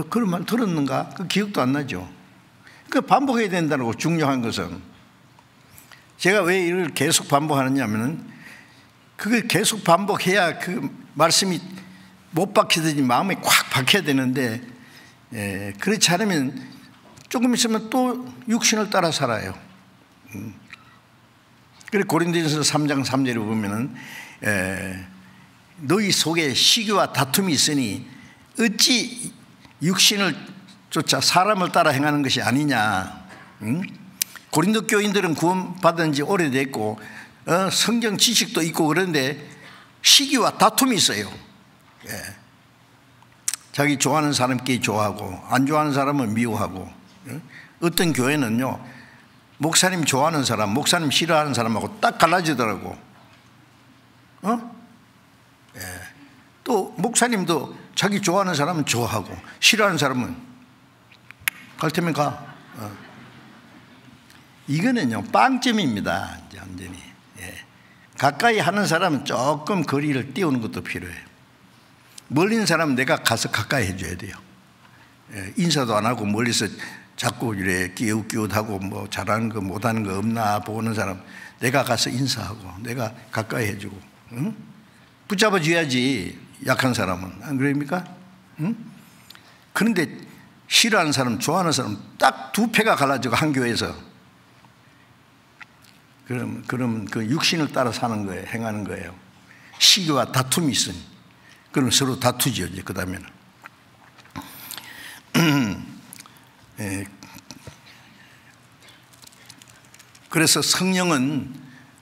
그런 말 들었는가? 그 기억도 안 나죠. 그 반복해야 된다고. 중요한 것은 제가 왜 이걸 계속 반복하느냐 하면은 그걸 계속 반복해야 그 말씀이 못 박히든지 마음에 꽉 박혀야 되는데, 그렇지 않으면 조금 있으면 또 육신을 따라 살아요. 그래서 고린도전서 3장 3절에 보면은 너희 속에 시기와 다툼이 있으니 어찌 육신을 쫓아 사람을 따라 행하는 것이 아니냐. 고린도 교인들은 구원받은 지 오래됐고 성경 지식도 있고 그런데 시기와 다툼이 있어요. 자기 좋아하는 사람끼리 좋아하고 안 좋아하는 사람은 미워하고. 어떤 교회는요, 목사님 좋아하는 사람, 목사님 싫어하는 사람하고 딱 갈라지더라고. 또 목사님도 자기 좋아하는 사람은 좋아하고 싫어하는 사람은 갈 테면 가. 이거는요 빵점입니다. 완전히. 가까이 하는 사람은 조금 거리를 띄우는 것도 필요해요. 멀리 있는 사람은 내가 가서 가까이 해줘야 돼요. 인사도 안 하고 멀리서 자꾸 이래 끼웃끼웃하고 뭐 잘하는 거 못하는 거 없나 보는 사람 내가 가서 인사하고 내가 가까이 해주고, 붙잡아 줘야지. 약한 사람은 안 그럽니까? 그런데 싫어하는 사람, 좋아하는 사람 딱 두 패가 갈라지고 한 교회에서 그럼 그 육신을 따라 사는 거예요. 행하는 거예요. 시기와 다툼이 있으니 그럼 서로 다투죠. 이제 그 다음에는 그래서 성령은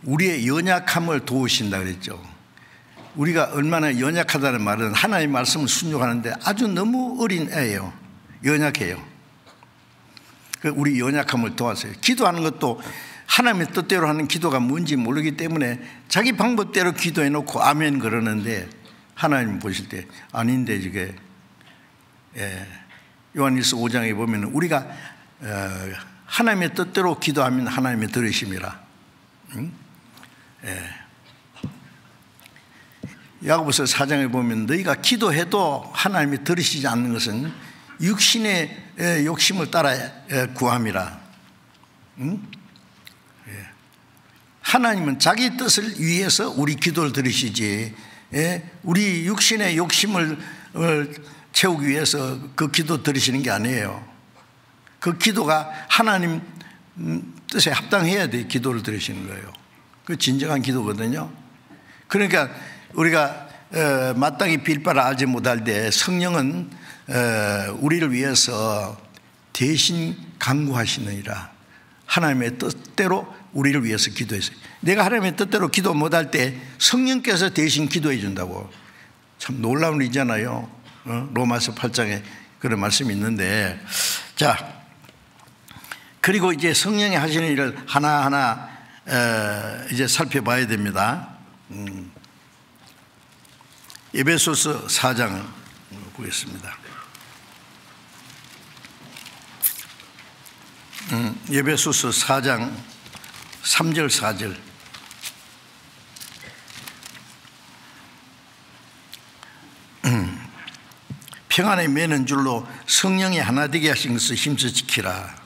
우리의 연약함을 도우신다 그랬죠. 우리가 얼마나 연약하다는 말은 하나님의 말씀을 순종하는데 아주 너무 어린 애예요. 연약해요. 우리 연약함을 도와서요. 기도하는 것도 하나님의 뜻대로 하는 기도가 뭔지 모르기 때문에 자기 방법대로 기도해 놓고 아멘 그러는데 하나님 보실 때 아닌데 이게 요한일서 5장에 보면 우리가 하나님의 뜻대로 기도하면 하나님의 들으심이라. 야고보서 4장에 보면 너희가 기도해도 하나님이 들으시지 않는 것은 육신의 욕심을 따라 구함이라. 하나님은 자기 뜻을 위해서 우리 기도를 들으시지, 우리 육신의 욕심을 채우기 위해서 그 기도 들으시는 게 아니에요. 그 기도가 하나님 뜻에 합당해야 돼. 기도를 들으시는 거예요. 그 진정한 기도거든요. 그러니까 우리가 마땅히 빌 바를 알지 못할 때 성령은 우리를 위해서 대신 간구하시느니라. 하나님의 뜻대로 우리를 위해서 기도했어요. 내가 하나님의 뜻대로 기도 못할 때 성령께서 대신 기도해 준다고. 참 놀라운 일이잖아요. 로마서 8장에 그런 말씀이 있는데, 자, 그리고 이제 성령이 하시는 일을 하나하나 이제 살펴봐야 됩니다. 에베소서 4장 보겠습니다. 에베소서 4장 3절 4절. 평안에 매는 줄로 성령이 하나 되게 하신 것을 힘써 지키라.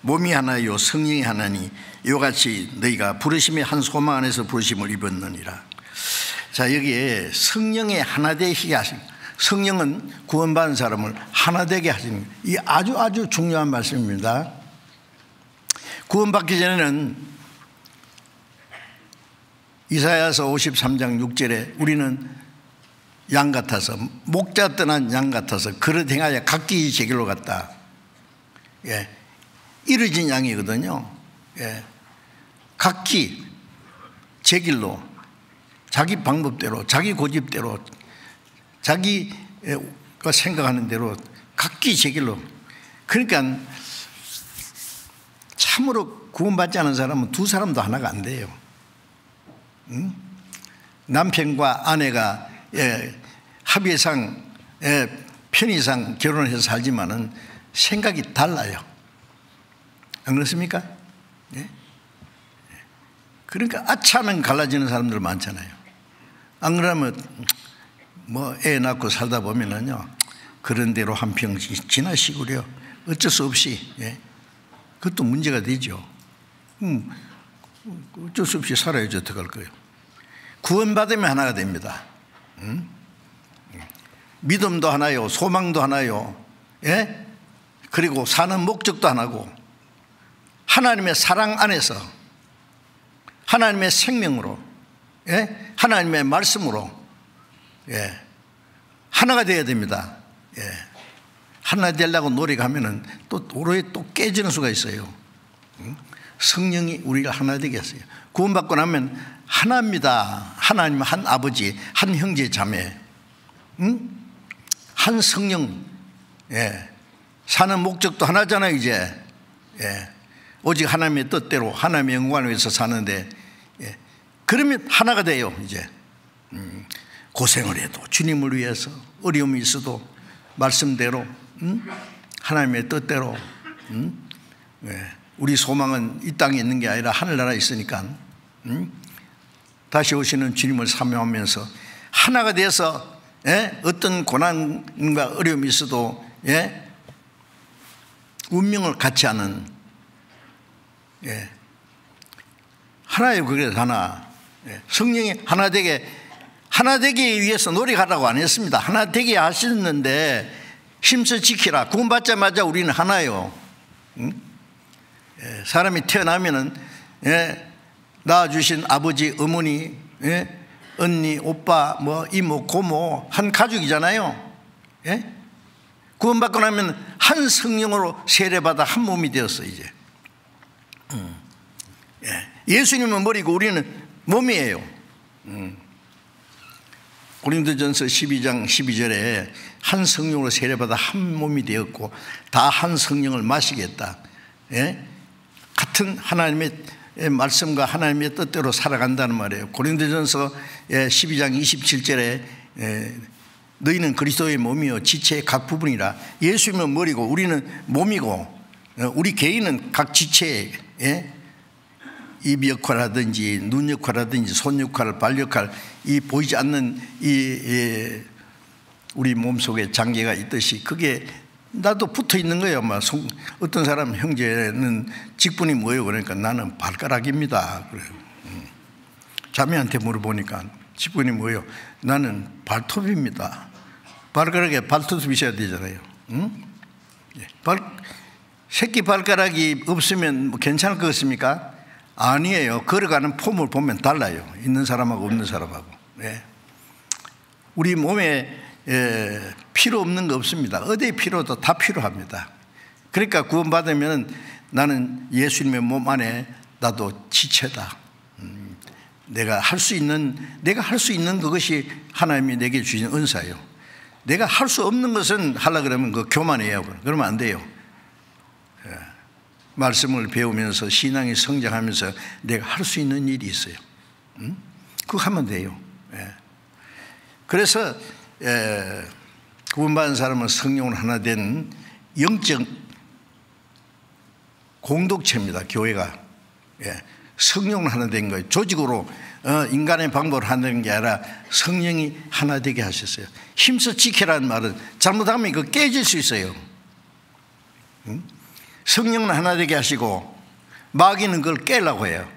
몸이 하나요 성령이 하나니 이와 같이 너희가 부르심의 한 소망 안에서 부르심을 입었느니라. 자, 여기에 성령의 하나 되게 하신, 성령은 구원받은 사람을 하나 되게 하시는, 이 아주 중요한 말씀입니다. 구원받기 전에는 이사야서 53장 6절에 우리는 양 같아서, 목자 떠난 양 같아서 그릇 행하여 각기 제 길로 갔다. 이루어진 양이거든요. 각기 제 길로, 자기 방법대로, 자기 고집대로, 자기가 생각하는 대로 각기 제 길로. 그러니까 참으로 구원받지 않은 사람은 두 사람도 하나가 안 돼요. 남편과 아내가 합의상 편의상 결혼해서 살지만은 생각이 달라요. 안 그렇습니까? 예? 그러니까 아차하면 갈라지는 사람들 많잖아요. 안 그러면 뭐 애 낳고 살다 보면은요, 그런 대로 한 평 지나시고요, 어쩔 수 없이, 그것도 문제가 되죠. 어쩔 수 없이 살아야지 어떡할 거예요. 구원받으면 하나가 됩니다. 믿음도 하나요, 소망도 하나요, 그리고 사는 목적도 하나고, 하나님의 사랑 안에서 하나님의 생명으로, 하나님의 말씀으로 하나가 되어야 됩니다. 하나 되려고 노력하면은 또 도로에 또 깨지는 수가 있어요. 성령이 우리가 하나 되게 했어요. 구원받고 나면 하나입니다. 하나님 한 아버지, 한 형제 자매, 한 성령, 사는 목적도 하나잖아요. 이제 오직 하나님의 뜻대로 하나님의 영광을 위해서 사는데, 그러면 하나가 돼요. 이제 고생을 해도 주님을 위해서, 어려움이 있어도 말씀대로, 하나님의 뜻대로, 우리 소망은 이 땅에 있는 게 아니라 하늘나라에 있으니까 다시 오시는 주님을 사모하면서 하나가 돼서 어떤 고난과 어려움이 있어도 운명을 같이 하는, 하나예요. 그래서 하나. 성령이 하나 되기 위해서 노력하라고 안 했습니다. 하나 되게 하셨는데 힘써 지키라. 구원받자마자 우리는 하나예요. 사람이 태어나면은 낳아주신 아버지, 어머니, 언니, 오빠, 뭐 이모, 고모 한 가족이잖아요. 구원받고 나면 한 성령으로 세례받아 한 몸이 되었어. 이제 예수님은 머리고 우리는 몸이에요. 고린도전서 12장 12절에 한 성령으로 세례받아 한 몸이 되었고 다 한 성령을 마시겠다. 같은 하나님의 말씀과 하나님의 뜻대로 살아간다는 말이에요. 고린도전서 12장 27절에 너희는 그리스도의 몸이요 지체의 각 부분이라. 예수님은 머리고 우리는 몸이고, 우리 개인은 각 지체에 입 역할하든지 눈 역할하든지 손 역할, 발 역할, 이 보이지 않는 우리 몸속에 장기가 있듯이 그게 나도 붙어 있는 거예요. 어떤 사람 형제는 직분이 뭐예요? 그러니까 나는 발가락입니다. 그래요. 자매한테 물어보니까 직분이 뭐예요? 나는 발톱입니다. 발가락에 발톱이 있어야 되잖아요. 새끼 발가락이 없으면 뭐 괜찮을 것 같습니까? 아니에요. 걸어가는 폼을 보면 달라요. 있는 사람하고 없는 사람하고. 우리 몸에 필요 없는 거 없습니다. 어디에 필요도 다 필요합니다. 그러니까 구원받으면 나는 예수님의 몸 안에 나도 지체다. 내가 할 수 있는 그것이 하나님이 내게 주신 은사예요. 내가 할 수 없는 것은 하려고 그러면 그 교만해요. 그러면 안 돼요. 말씀을 배우면서 신앙이 성장하면서 내가 할 수 있는 일이 있어요. 그거 하면 돼요. 그래서 구원받은 사람은 성령으로 하나 된 영적 공동체입니다. 교회가 성령으로 하나 된 거예요. 조직으로 인간의 방법으로 하는 게 아니라 성령이 하나 되게 하셨어요. 힘써 지키라는 말은 잘못하면 이거 깨질 수 있어요. 성령은 하나 되게 하시고 마귀는 그걸 깨려고 해요.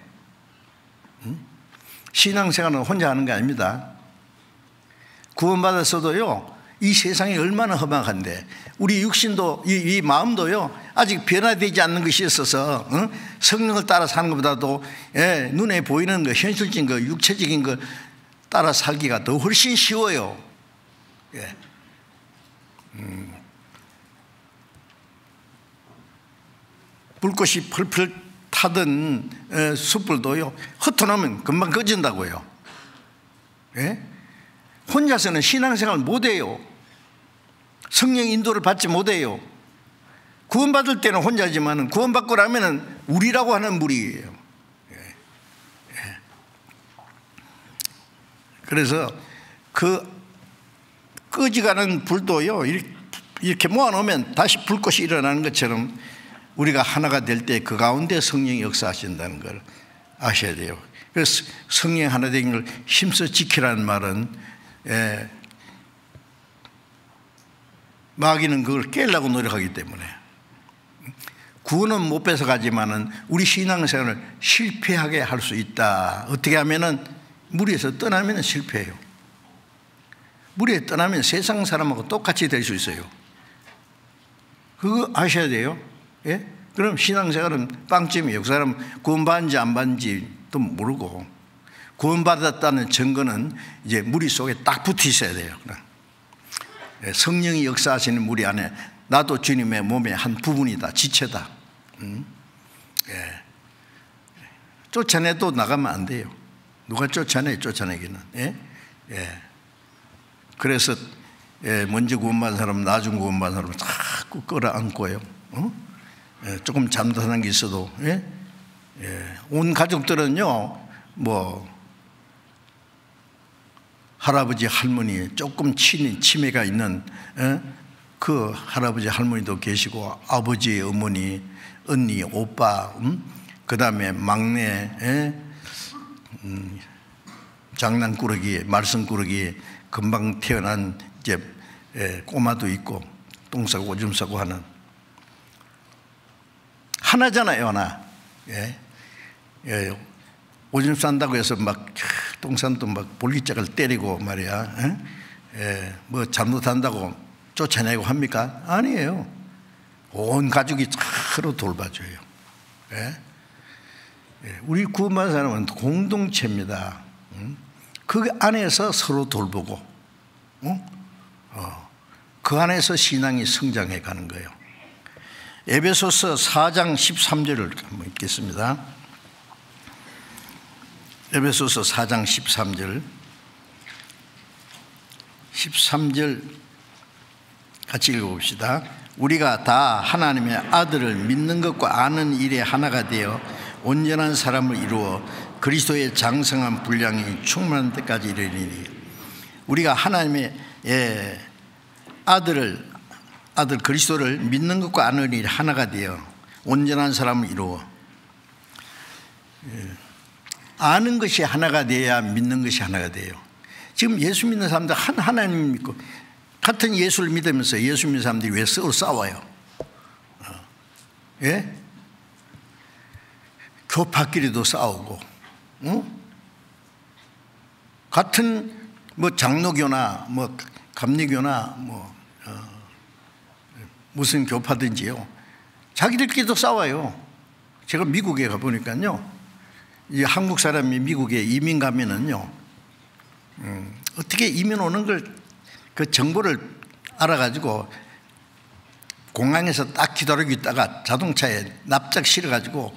신앙생활은 혼자 하는 게 아닙니다. 구원받았어도요, 이 세상이 얼마나 험악한데 우리 육신도 이 마음도요 아직 변화되지 않는 것이 있어서 성령을 따라 사는 것보다도 눈에 보이는 거, 현실적인 거, 육체적인 거 따라 살기가 더 훨씬 쉬워요. 불꽃이 펄펄 타던 숯불도요 흩어놓으면 금방 꺼진다고요. 혼자서는 신앙생활 못해요. 성령 인도를 받지 못해요. 구원받을 때는 혼자지만 구원받고 나면은 우리라고 하는 무리예요. 그래서 그 꺼지가는 불도요, 이렇게 모아놓으면 다시 불꽃이 일어나는 것처럼 우리가 하나가 될 때 그 가운데 성령이 역사하신다는 걸 아셔야 돼요. 그래서 성령 하나 되는 걸 힘써 지키라는 말은 마귀는 그걸 깨려고 노력하기 때문에 구원은 못 뺏어가지만은 우리 신앙생활을 실패하게 할 수 있다. 어떻게 하면은 무리에서 떠나면 실패해요. 무리에 떠나면 세상 사람하고 똑같이 될 수 있어요. 그거 아셔야 돼요. 예? 그럼 신앙생활은 빵점이에요. 그 사람 구원받은지 안 받은지도 모르고 구원받았다는 증거는 이제 무리 속에 딱 붙어 있어야 돼요. 예, 성령이 역사하시는 무리 안에 나도 주님의 몸의 한 부분이다. 지체다. 예. 쫓아내도 나가면 안 돼요. 누가 쫓아내? 쫓아내기는. 예? 예. 그래서 먼저 구원받은 사람, 나중 구원받은 사람을 자꾸 끌어안고요. 예, 조금 잘못한 게 있어도, 예? 예. 온 가족들은요, 뭐 할아버지 할머니 조금 치매가 있는 그 할아버지 할머니도 계시고 아버지 어머니 언니 오빠 그 다음에 막내 장난꾸러기 말썽꾸러기 금방 태어난 이제 꼬마도 있고 똥 싸고 오줌 싸고 하는 하나잖아요. 하나. 예. 예. 오줌 싼다고 해서 막 똥 싼도 막 볼기짝을 때리고 말이야. 예. 뭐 잘못한다고 쫓아내고 합니까? 아니에요. 온 가족이 서로 돌봐줘요. 예? 예. 우리 구원받은 사람은 공동체입니다. 그 안에서 서로 돌보고 그 안에서 신앙이 성장해 가는 거예요. 에베소서 4장 13절을 한번 읽겠습니다. 에베소서 4장 13절 같이 읽어봅시다. 우리가 다 하나님의 아들을 믿는 것과 아는 일에 하나가 되어 온전한 사람을 이루어 그리스도의 장성한 분량이 충만한 때까지 이르리니 우리가 하나님의 아들 그리스도를 믿는 것과 아는 일에 하나가 되어 온전한 사람을 이루어 아는 것이 하나가 돼야 믿는 것이 하나가 돼요. 지금 예수 믿는 사람들 한 하나님 믿고 같은 예수를 믿으면서 예수 믿는 사람들이 왜 서로 싸워요? 예? 교파끼리도 싸우고, 같은 뭐 장로교나 뭐 감리교나 뭐 무슨 교파든지요, 자기들끼리도 싸워요. 제가 미국에 가 보니까요, 이 한국 사람이 미국에 이민 가면은요, 어떻게 이민 오는 걸 그 정보를 알아가지고 공항에서 딱 기다리고 있다가 자동차에 납작 실어가지고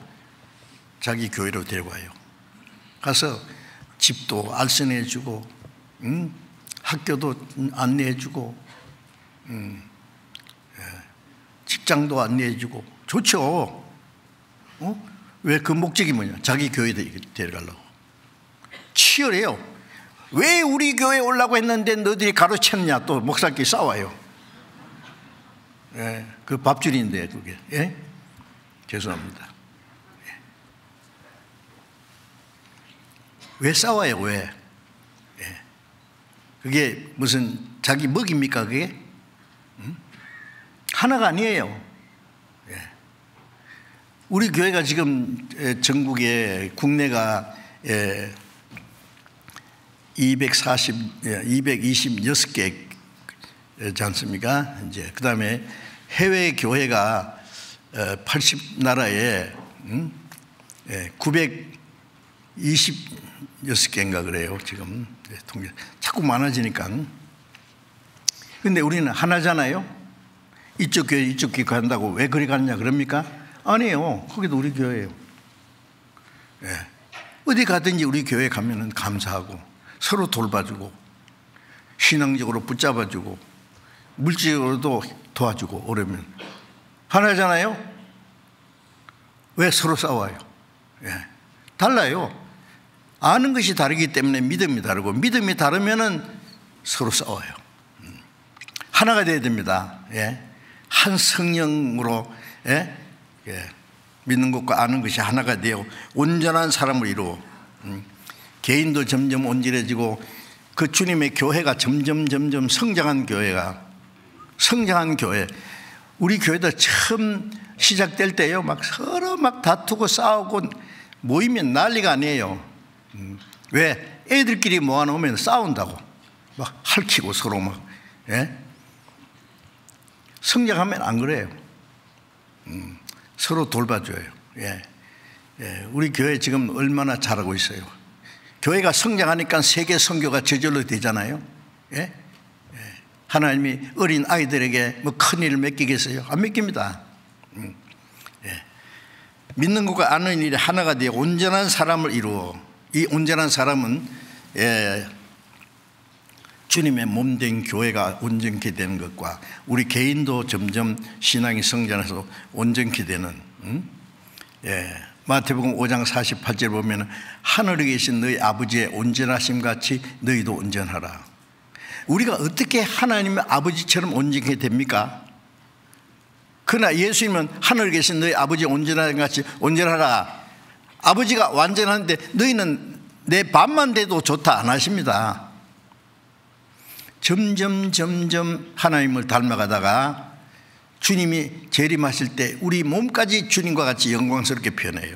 자기 교회로 데려와요. 가서 집도 알선해주고, 학교도 안내해주고, 직장도 안내해주고, 좋죠. 왜? 그 목적이 뭐냐? 자기 교회에 데려가려고. 치열해요. 왜 우리 교회에 오려고 했는데 너희들이 가로챘냐? 또 목사끼리 싸워요. 예, 그 밥줄인데 그게. 예? 죄송합니다. 예. 왜 싸워요? 왜? 예. 그게 무슨 자기 먹입니까? 그게? 하나가 아니에요. 예. 우리 교회가 지금 전국에 국내가 226개지 않습니까? 이제 그 다음에 해외 교회가 80나라에 926개인가 그래요. 지금 통계 자꾸 많아지니까. 근데 우리는 하나잖아요. 이쪽 교회 이쪽 교회 간다고 왜 그리 갔냐 그럽니까? 아니에요. 거기도 우리 교회예요. 예. 어디 가든지 우리 교회 가면은 감사하고 서로 돌봐주고 신앙적으로 붙잡아주고 물질적으로도 도와주고 어려면 하나잖아요. 왜 서로 싸워요? 예. 달라요. 아는 것이 다르기 때문에 믿음이 다르고, 믿음이 다르면은 서로 싸워요. 하나가 되어야 됩니다. 예. 한 성령으로, 예? 예. 믿는 것과 아는 것이 하나가 되어 온전한 사람을 이루어, 개인도 점점 온전해지고 그 주님의 교회가 점점 성장한 교회. 우리 교회도 처음 시작될 때요, 막 서로 막 다투고 싸우고 모이면 난리가 아니에요. 왜? 애들끼리 모아놓으면 싸운다고 막 핥히고 서로 막. 예? 성장하면 안 그래요. 서로 돌봐줘요. 예. 예. 우리 교회 지금 얼마나 잘하고 있어요. 교회가 성장하니까 세계 선교가 저절로 되잖아요. 예? 예. 하나님이 어린 아이들에게 뭐 큰일을 맡기겠어요? 안 맡깁니다. 예. 믿는 것과 아는 일이 하나가 되어 온전한 사람을 이루어, 이 온전한 사람은, 예, 주님의 몸된 교회가 온전케 되는 것과 우리 개인도 점점 신앙이 성장해서 온전케 되는, 예, 마태복음 5장 48절 보면 하늘에 계신 너희 아버지의 온전하심 같이 너희도 온전하라. 우리가 어떻게 하나님의 아버지처럼 온전케 됩니까? 그러나 예수님은 하늘에 계신 너희 아버지의 온전하심 같이 온전하라. 아버지가 완전한데 너희는 내 밥만 돼도 좋다 안 하십니다. 점점 하나님을 닮아가다가 주님이 재림하실 때 우리 몸까지 주님과 같이 영광스럽게 변해요.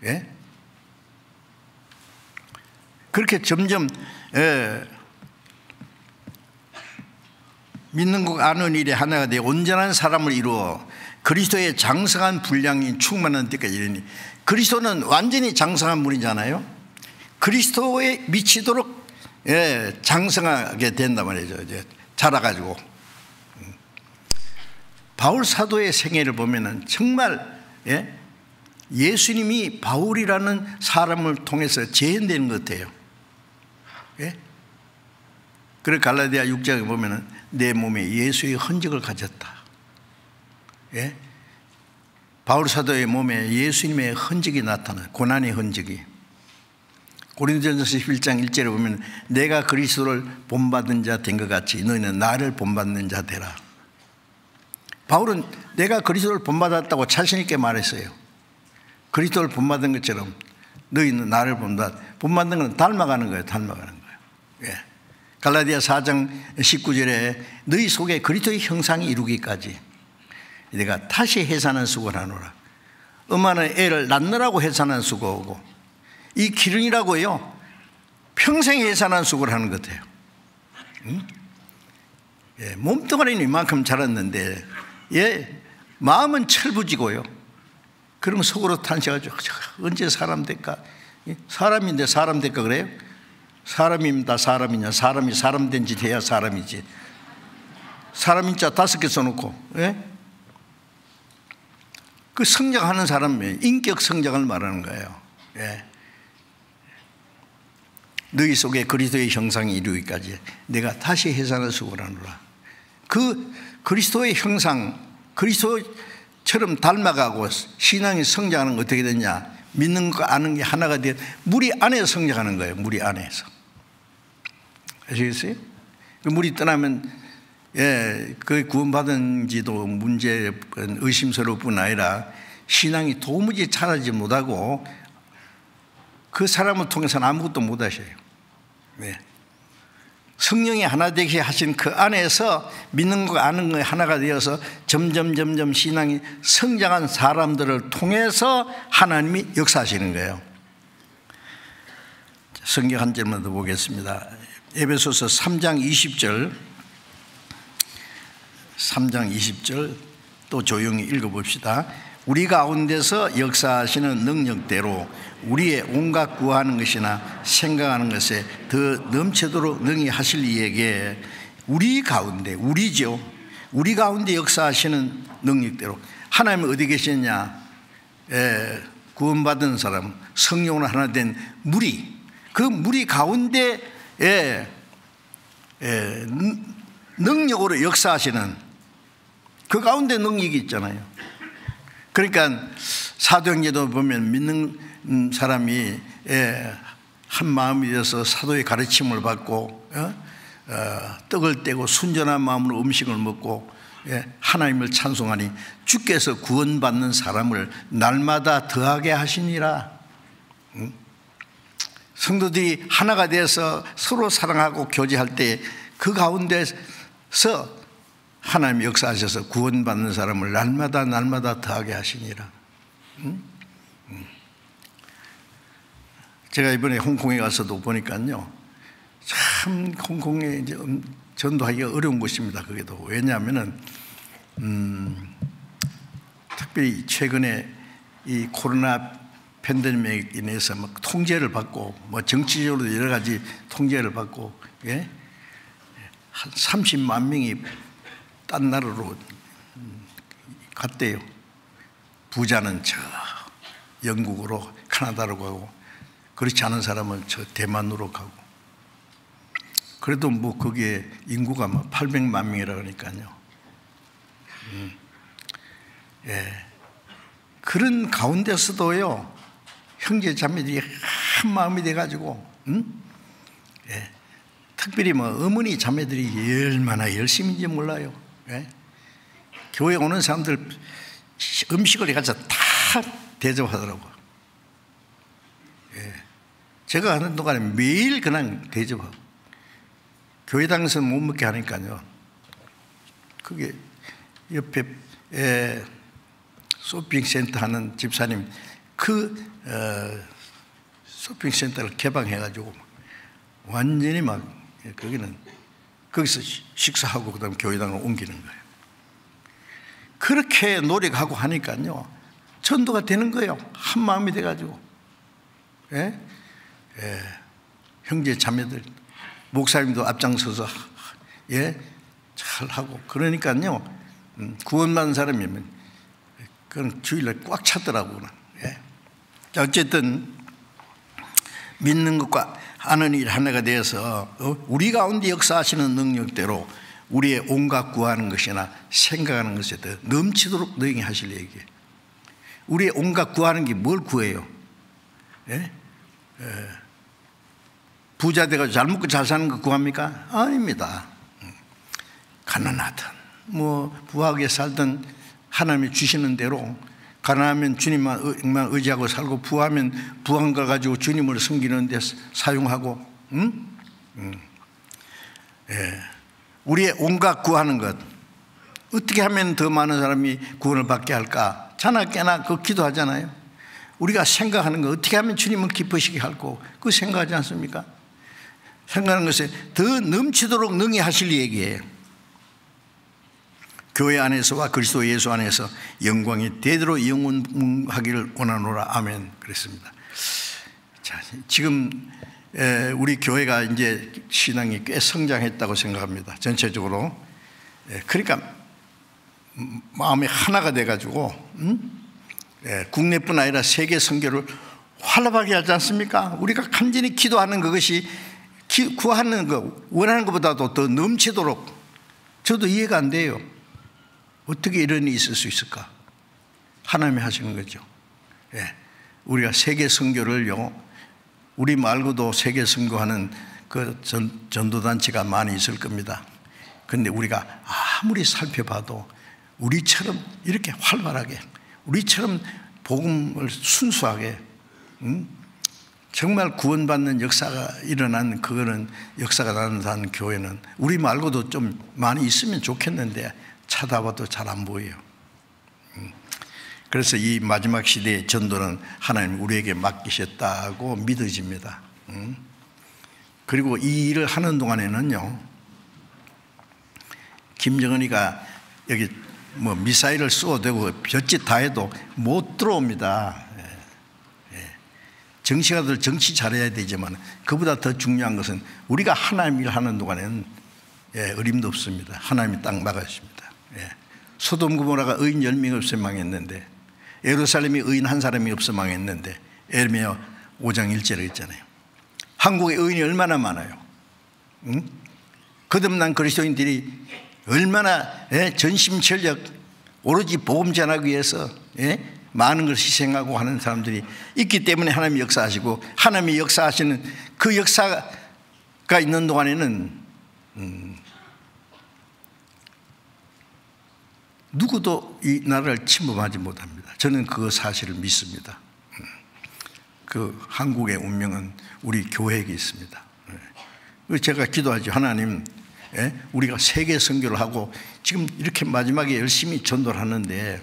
예? 그렇게 점점, 예, 믿는 것 아는 일이 하나가 되어 온전한 사람을 이루어 그리스도의 장성한 분량이 충만한 때까지 이르니, 그리스도는 완전히 장성한 분이잖아요. 그리스도에 미치도록, 예, 장성하게 된단 말이죠. 이제 자라가지고. 바울 사도의 생애를 보면은 정말, 예, 예수님이 바울이라는 사람을 통해서 재현되는 것 같아요. 예? 그래 갈라디아 6장에 보면은 내 몸에 예수의 흔적을 가졌다. 예? 바울 사도의 몸에 예수님의 흔적이 나타나, 고난의 흔적이. 고린도전서 11장 1절에 보면 내가 그리스도를 본받은 자 된 것 같이 너희는 나를 본받는 자 되라. 바울은 내가 그리스도를 본받았다고 자신 있게 말했어요. 그리스도를 본받은 것처럼 너희는 나를 본받는 건 닮아가는 거예요. 닮아가는 거예요. 예. 갈라디아 4장 19절에 너희 속에 그리스도의 형상이 이루기까지 내가 다시 해산한 수고를 하노라. 엄마는 애를 낳느라고 해산한 수고하고 이 기른이라고요, 평생 해산한 수고를 하는 것 같아요. 응? 예, 몸뚱아리는 이만큼 자랐는데, 예, 마음은 철부지고요. 그러면 속으로 탄식하죠. 언제 사람 될까? 사람인데 사람 될까 그래요? 사람입니다. 사람이냐? 사람이 사람 된 짓 해야 사람이지. 사람인자 5개 써놓고, 예? 그 성장하는 사람의 인격 성장을 말하는 거예요. 예. 너희 속에 그리스도의 형상이 이루기까지 내가 다시 해산을 수고를 하노라. 그 그리스도의 형상, 그리스도처럼 닮아가고 신앙이 성장하는 건 어떻게 되냐? 믿는 거 아는 게 하나가 되어 무리 안에서 성장하는 거예요. 무리 안에서. 아시겠어요? 물이 떠나면, 예, 그 구원받은 지도 문제 의심스러울 뿐 아니라 신앙이 도무지 자라지 못하고 그 사람을 통해서는 아무것도 못 하셔요. 네. 성령이 하나 되게 하신 그 안에서 믿는 거 아는 거 하나가 되어서 점점 신앙이 성장한 사람들을 통해서 하나님이 역사하시는 거예요. 성경 한 절만 더 보겠습니다. 에베소서 3장 20절 또 조용히 읽어봅시다. 우리 가운데서 역사하시는 능력대로 우리의 온갖 구하는 것이나 생각하는 것에 더 넘치도록 능히 하실 이에게 우리 가운데, 우리죠, 우리 가운데 역사하시는 능력대로. 하나님은 어디 계시느냐? 구원받은 사람, 성령으로 하나 된 무리, 그 무리 가운데 능력으로 역사하시는 그 가운데 능력이 있잖아요. 그러니까 사도행전도 보면 믿는 사람이 한 마음이 되어서 사도의 가르침을 받고 떡을 떼고 순전한 마음으로 음식을 먹고 하나님을 찬송하니 주께서 구원받는 사람을 날마다 더하게 하시니라. 성도들이 하나가 되어서 서로 사랑하고 교제할 때 그 가운데서 하나님이 역사하셔서 구원받는 사람을 날마다 더하게 하시니라. 제가 이번에 홍콩에 가서도 보니까요, 참 홍콩에 이제 전도하기가 어려운 곳입니다. 그게도 왜냐하면은 특별히 최근에 이 코로나 팬데믹에 인해서 막 통제를 받고 뭐 정치적으로 여러 가지 통제를 받고 한 30만 명이 딴 나라로 갔대요. 부자는 저 영국으로 캐나다로 가고 그렇지 않은 사람은 저 대만으로 가고. 그래도 뭐 거기에 인구가 막 800만 명이라 그러니까요. 그런 가운데서도요, 형제 자매들이 한 마음이 돼가지고, 특별히 뭐 어머니 자매들이 얼마나 열심인지 몰라요. 교회 오는 사람들 음식을 가서 다 대접하더라고요. 제가 하는 동안에 매일 그냥 대접하고, 교회당에서 못 먹게 하니까요, 그게 옆에 쇼핑센터 하는 집사님 쇼핑센터를 개방해가지고 완전히 막 거기는 거기서 식사하고 그다음 교회당으로 옮기는 거예요. 그렇게 노력하고 하니까요, 전도가 되는 거예요. 한 마음이 돼가지고. 형제 자매들, 목사님도 앞장서서 잘 하고. 그러니까요, 구원받은 사람이면 그건 주일날 꽉 찼더라고요. 어쨌든 믿는 것과 하는 일 하나가 되어서 우리 가운데 역사하시는 능력대로 우리의 온갖 구하는 것이나 생각하는 것에 더 넘치도록 너희에게 하실 얘기예요. 우리의 온갖 구하는 게 뭘 구해요? 부자 돼가지고 잘 먹고 잘 사는 거 구합니까? 아닙니다. 가난하든 뭐 부하게 살든 하나님이 주시는 대로, 가난하면 주님만 의지하고 살고, 부하면 부한 걸 가지고 주님을 섬기는 데 사용하고. 우리의 온갖 구하는 것, 어떻게 하면 더 많은 사람이 구원을 받게 할까? 자나깨나 그 기도하잖아요. 우리가 생각하는 것, 어떻게 하면 주님을 기쁘시게 할고, 그거 생각하지 않습니까? 생각하는 것에 더 넘치도록 능히 하실 얘기예요. 교회 안에서와 그리스도 예수 안에서 영광이 대대로 영원하기를 원하노라. 아멘. 그랬습니다. 자, 지금 우리 교회가 이제 신앙이 꽤 성장했다고 생각합니다. 전체적으로. 그러니까 마음이 하나가 돼가지고 국내뿐 아니라 세계 선교를 활발하게 하지 않습니까? 우리가 간절히 기도하는 그것이 구하는 것, 원하는 것보다도 더 넘치도록. 저도 이해가 안 돼요. 어떻게 이런 일이 있을 수 있을까? 하나님이 하시는 거죠. 우리가 세계 선교를요, 우리 말고도 세계 선교하는 그 전도단체가 많이 있을 겁니다. 그런데 우리가 아무리 살펴봐도 우리처럼 이렇게 활발하게, 우리처럼 복음을 순수하게, 정말 구원받는 역사가 일어난, 그거는 역사가 나는 교회는 우리 말고도 좀 많이 있으면 좋겠는데 찾아봐도 잘 안 보여요. 그래서 이 마지막 시대의 전도는 하나님 우리에게 맡기셨다고 믿어집니다. 그리고 이 일을 하는 동안에는요, 김정은이가 여기 뭐 미사일을 쏘아대고 별짓 다 해도 못 들어옵니다. 정치가들 정치 잘해야 되지만 그보다 더 중요한 것은 우리가 하나님 일 하는 동안에는 어림도 없습니다. 하나님이 딱 막아주십니다. 소돔 고모라가 의인 10명이 없어 망했는데, 예루살렘이 의인 한 사람이 없어 망했는데, 에르미야 5장 1절에 있잖아요. 한국에 의인이 얼마나 많아요. 거듭난 그리스도인들이 얼마나 전심전력 오로지 복음 전하기 위해서 많은 걸 희생하고 하는 사람들이 있기 때문에 하나님이 역사하시고, 하나님이 역사하시는 그 역사가 있는 동안에는 누구도 이 나라를 침범하지 못합니다. 저는 그 사실을 믿습니다. 그 한국의 운명은 우리 교회에게 있습니다. 제가 기도하죠. 하나님, 우리가 세계 선교를 하고 지금 이렇게 마지막에 열심히 전도를 하는데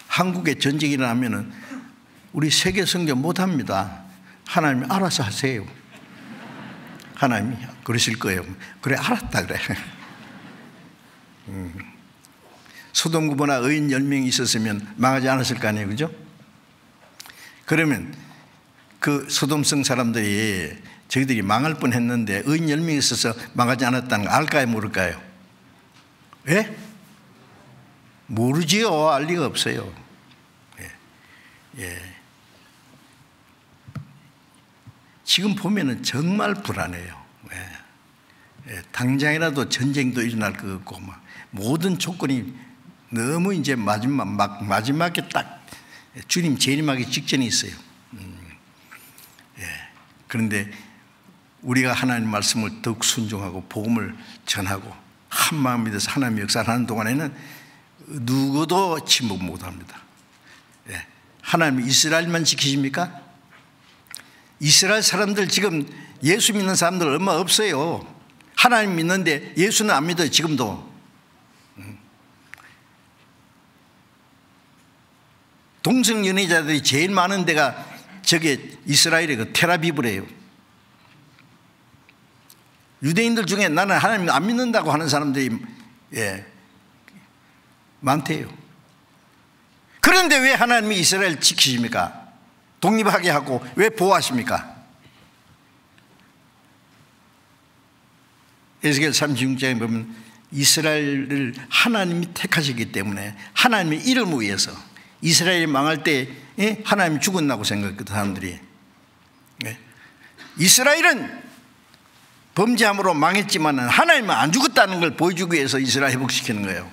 한국에 전쟁이 일어나면은 우리 세계 선교 못합니다. 하나님 알아서 하세요. 하나님이 그러실 거예요. 그래, 알았다 그래. 소돔 고모라 의인 10명이 있었으면 망하지 않았을 거 아니에요, 그죠? 그러면 그 소돔성 사람들이 저희들이 망할 뻔했는데 의인 10명이 있어서 망하지 않았다는 거 알까요, 모를까요? 예? 모르지요. 알 리가 없어요. 예. 지금 보면은 정말 불안해요. 예. 당장이라도 전쟁도 일어날 것 같고 막 모든 조건이 너무 이제 마지막에 딱 주님 재림하기 직전에 있어요. 예. 그런데 우리가 하나님 말씀을 더욱 순종하고 복음을 전하고 한 마음이 돼서 하나님의 역사를 하는 동안에는 누구도 침묵 못합니다. 예. 하나님이 이스라엘만 지키십니까? 이스라엘 사람들 지금 예수 믿는 사람들 얼마 없어요. 하나님 믿는데 예수는 안 믿어요. 지금도. 동성연애자들이 제일 많은 데가 저게 이스라엘의 그 텔아비브래요. 유대인들 중에 나는 하나님 안 믿는다고 하는 사람들이 많대요. 그런데 왜 하나님이 이스라엘 지키십니까? 독립하게 하고 왜 보호하십니까? 에스겔 36장에 보면 이스라엘을 하나님이 택하시기 때문에 하나님의 이름을 위해서 이스라엘이 망할 때 하나님이 죽었나고 생각했던 사람들이, 이스라엘은 범죄함으로 망했지만 하나님은 안 죽었다는 걸 보여주기 위해서 이스라엘 회복시키는 거예요.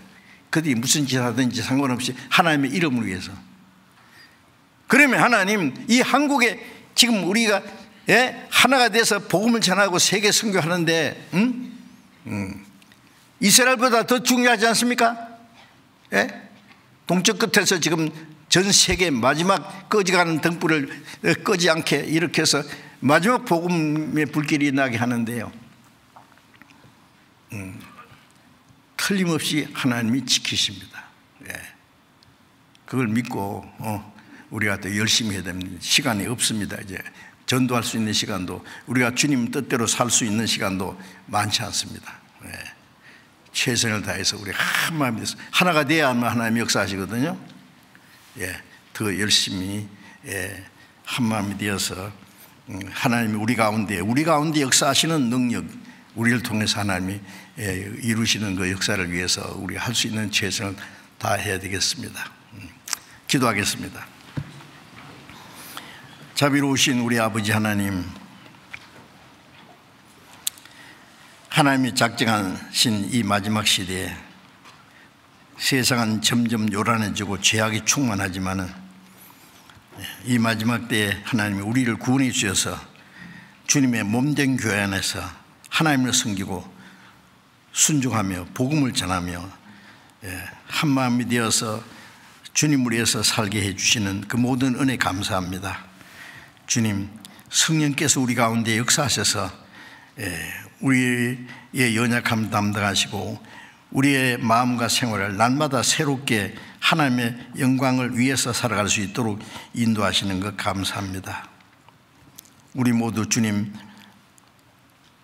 그들이 무슨 짓을 하든지 상관없이 하나님의 이름을 위해서. 그러면 하나님 이 한국에 지금 우리가 하나가 돼서 복음을 전하고 세계 선교하는데 이스라엘보다 더 중요하지 않습니까? 동쪽 끝에서 지금 전 세계 마지막 꺼져가는 등불을 꺼지 않게 이렇게 해서 마지막 복음의 불길이 나게 하는데요, 틀림없이 하나님이 지키십니다. 그걸 믿고 우리가 또 열심히 해야 됩니다. 시간이 없습니다. 이제 전도할 수 있는 시간도, 우리가 주님 뜻대로 살 수 있는 시간도 많지 않습니다. 최선을 다해서 우리 한 마음이 돼서 하나가 돼야만 하나님이 역사하시거든요. 더 열심히 한 마음이 되어서 하나님이 우리 가운데 역사하시는 능력, 우리를 통해서 하나님이 이루시는 그 역사를 위해서 우리가 할 수 있는 최선을 다해야 되겠습니다. 기도하겠습니다. 자비로우신 우리 아버지 하나님, 하나님이 작정하신 이 마지막 시대에 세상은 점점 요란해지고 죄악이 충만하지만은 이 마지막 때에 하나님이 우리를 구원해 주셔서 주님의 몸된 교회 안에서 하나님을 섬기고 순종하며 복음을 전하며 한 마음이 되어서 주님을 위해서 살게 해주시는 그 모든 은혜 감사합니다. 주님, 성령께서 우리 가운데 역사하셔서 우리의 연약함 담당하시고 우리의 마음과 생활을 날마다 새롭게 하나님의 영광을 위해서 살아갈 수 있도록 인도하시는 것 감사합니다. 우리 모두 주님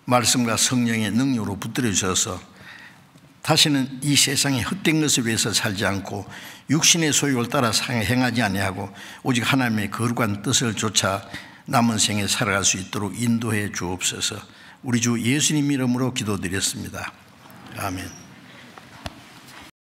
말씀과 성령의 능력으로 붙들어 주셔서 다시는 이 세상의 헛된 것을 위해서 살지 않고 육신의 소욕을 따라 행하지 아니하고 오직 하나님의 거룩한 뜻을 쫓아 남은 생에 살아갈 수 있도록 인도해 주옵소서. 우리 주 예수님 이름으로 기도드렸습니다. 아멘.